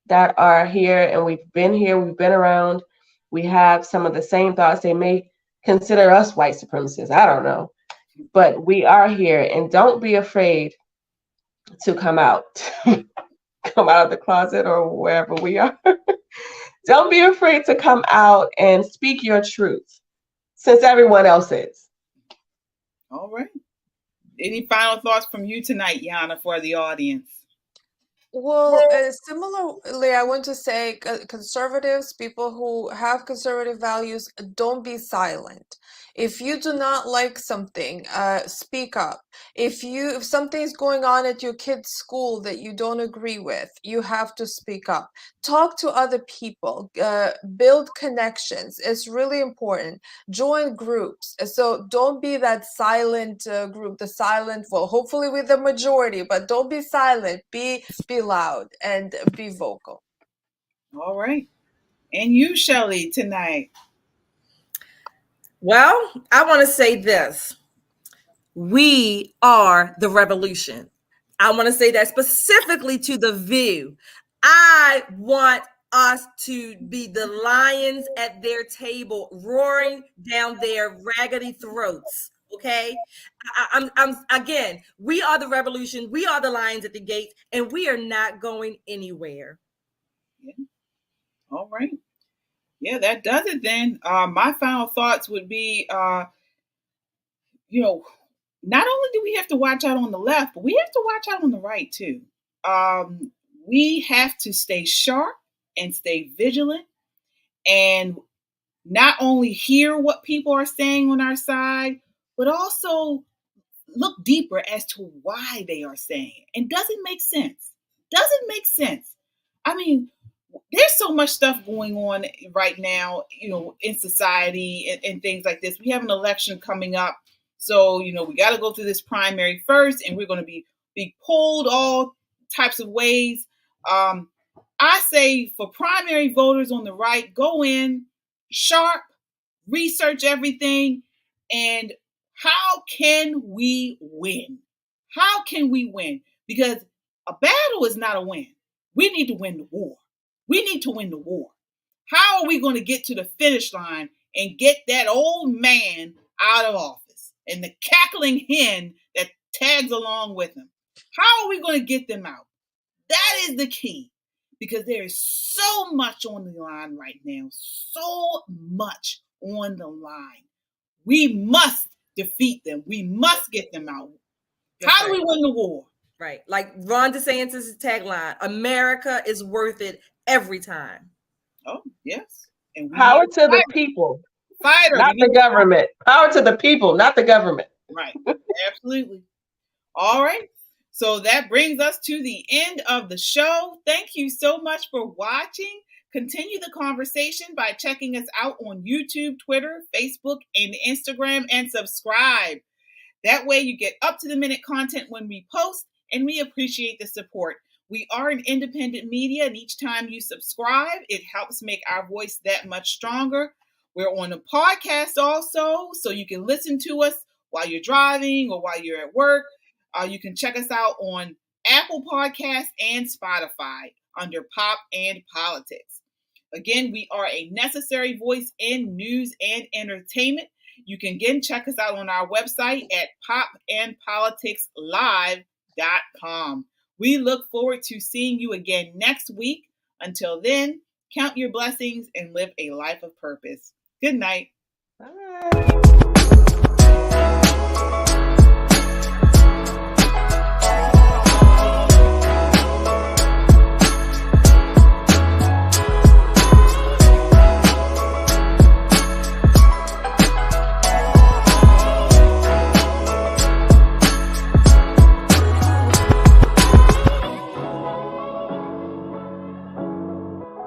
that are here, and we've been around. We have some of the same thoughts. They may consider us white supremacists. I don't know. But we are here, and don't be afraid to come out. Come out of the closet or wherever we are. Don't be afraid to come out and speak your truth, since everyone else is. All right. Any final thoughts from you tonight, Yana, for the audience? Well, similarly, I want to say conservatives, people who have conservative values, don't be silent. If you do not like something, speak up. If something's going on at your kid's school that you don't agree with, you have to speak up. Talk to other people, build connections. It's really important. Join groups. So don't be that silent group, well, hopefully with the majority, but don't be silent. Be loud and be vocal. All right. And you, Shelley, tonight. Well, I want to say this. We are the revolution. I want to say that specifically to The View. I want us to be the lions at their table, roaring down their raggedy throats. Okay, I'm again. We are the revolution. We are the lions at the gates, and we are not going anywhere. Yeah. All right. Yeah, that does it then. My final thoughts would be, not only do we have to watch out on the left, but we have to watch out on the right too. We have to stay sharp and stay vigilant and not only hear what people are saying on our side, but also look deeper as to why they are saying it. And does it make sense? Does it make sense? I mean, there's so much stuff going on right now, in society and things like this. We have an election coming up. So, we got to go through this primary first, and we're going to be polled all types of ways. I say for primary voters on the right, go in sharp, research everything, and how can we win? How can we win? Because a battle is not a win. We need to win the war. We need to win the war. How are we going to get to the finish line and get that old man out of office and the cackling hen that tags along with him? How are we going to get them out? That is the key, because there is so much on the line right now. So much on the line. We must defeat them. We must get them out. How do we win the war? Right. Like Ron DeSantis' tagline, America is worth it every time. Oh, yes. And power to the people, not the government. Power to the people, not the government. Right. Absolutely. All right. So that brings us to the end of the show. Thank you so much for watching. Continue the conversation by checking us out on YouTube, Twitter, Facebook, and Instagram, and subscribe. That way you get up-to-the-minute content when we post, and we appreciate the support. We are an independent media, and each time you subscribe, it helps make our voice that much stronger. We're on a podcast also, so you can listen to us while you're driving or while you're at work. You can check us out on Apple Podcasts and Spotify under Pop and Politics. Again, we are a necessary voice in news and entertainment. You can again check us out on our website at popandpoliticslive.com. We look forward to seeing you again next week. Until then, count your blessings and live a life of purpose. Good night. Bye.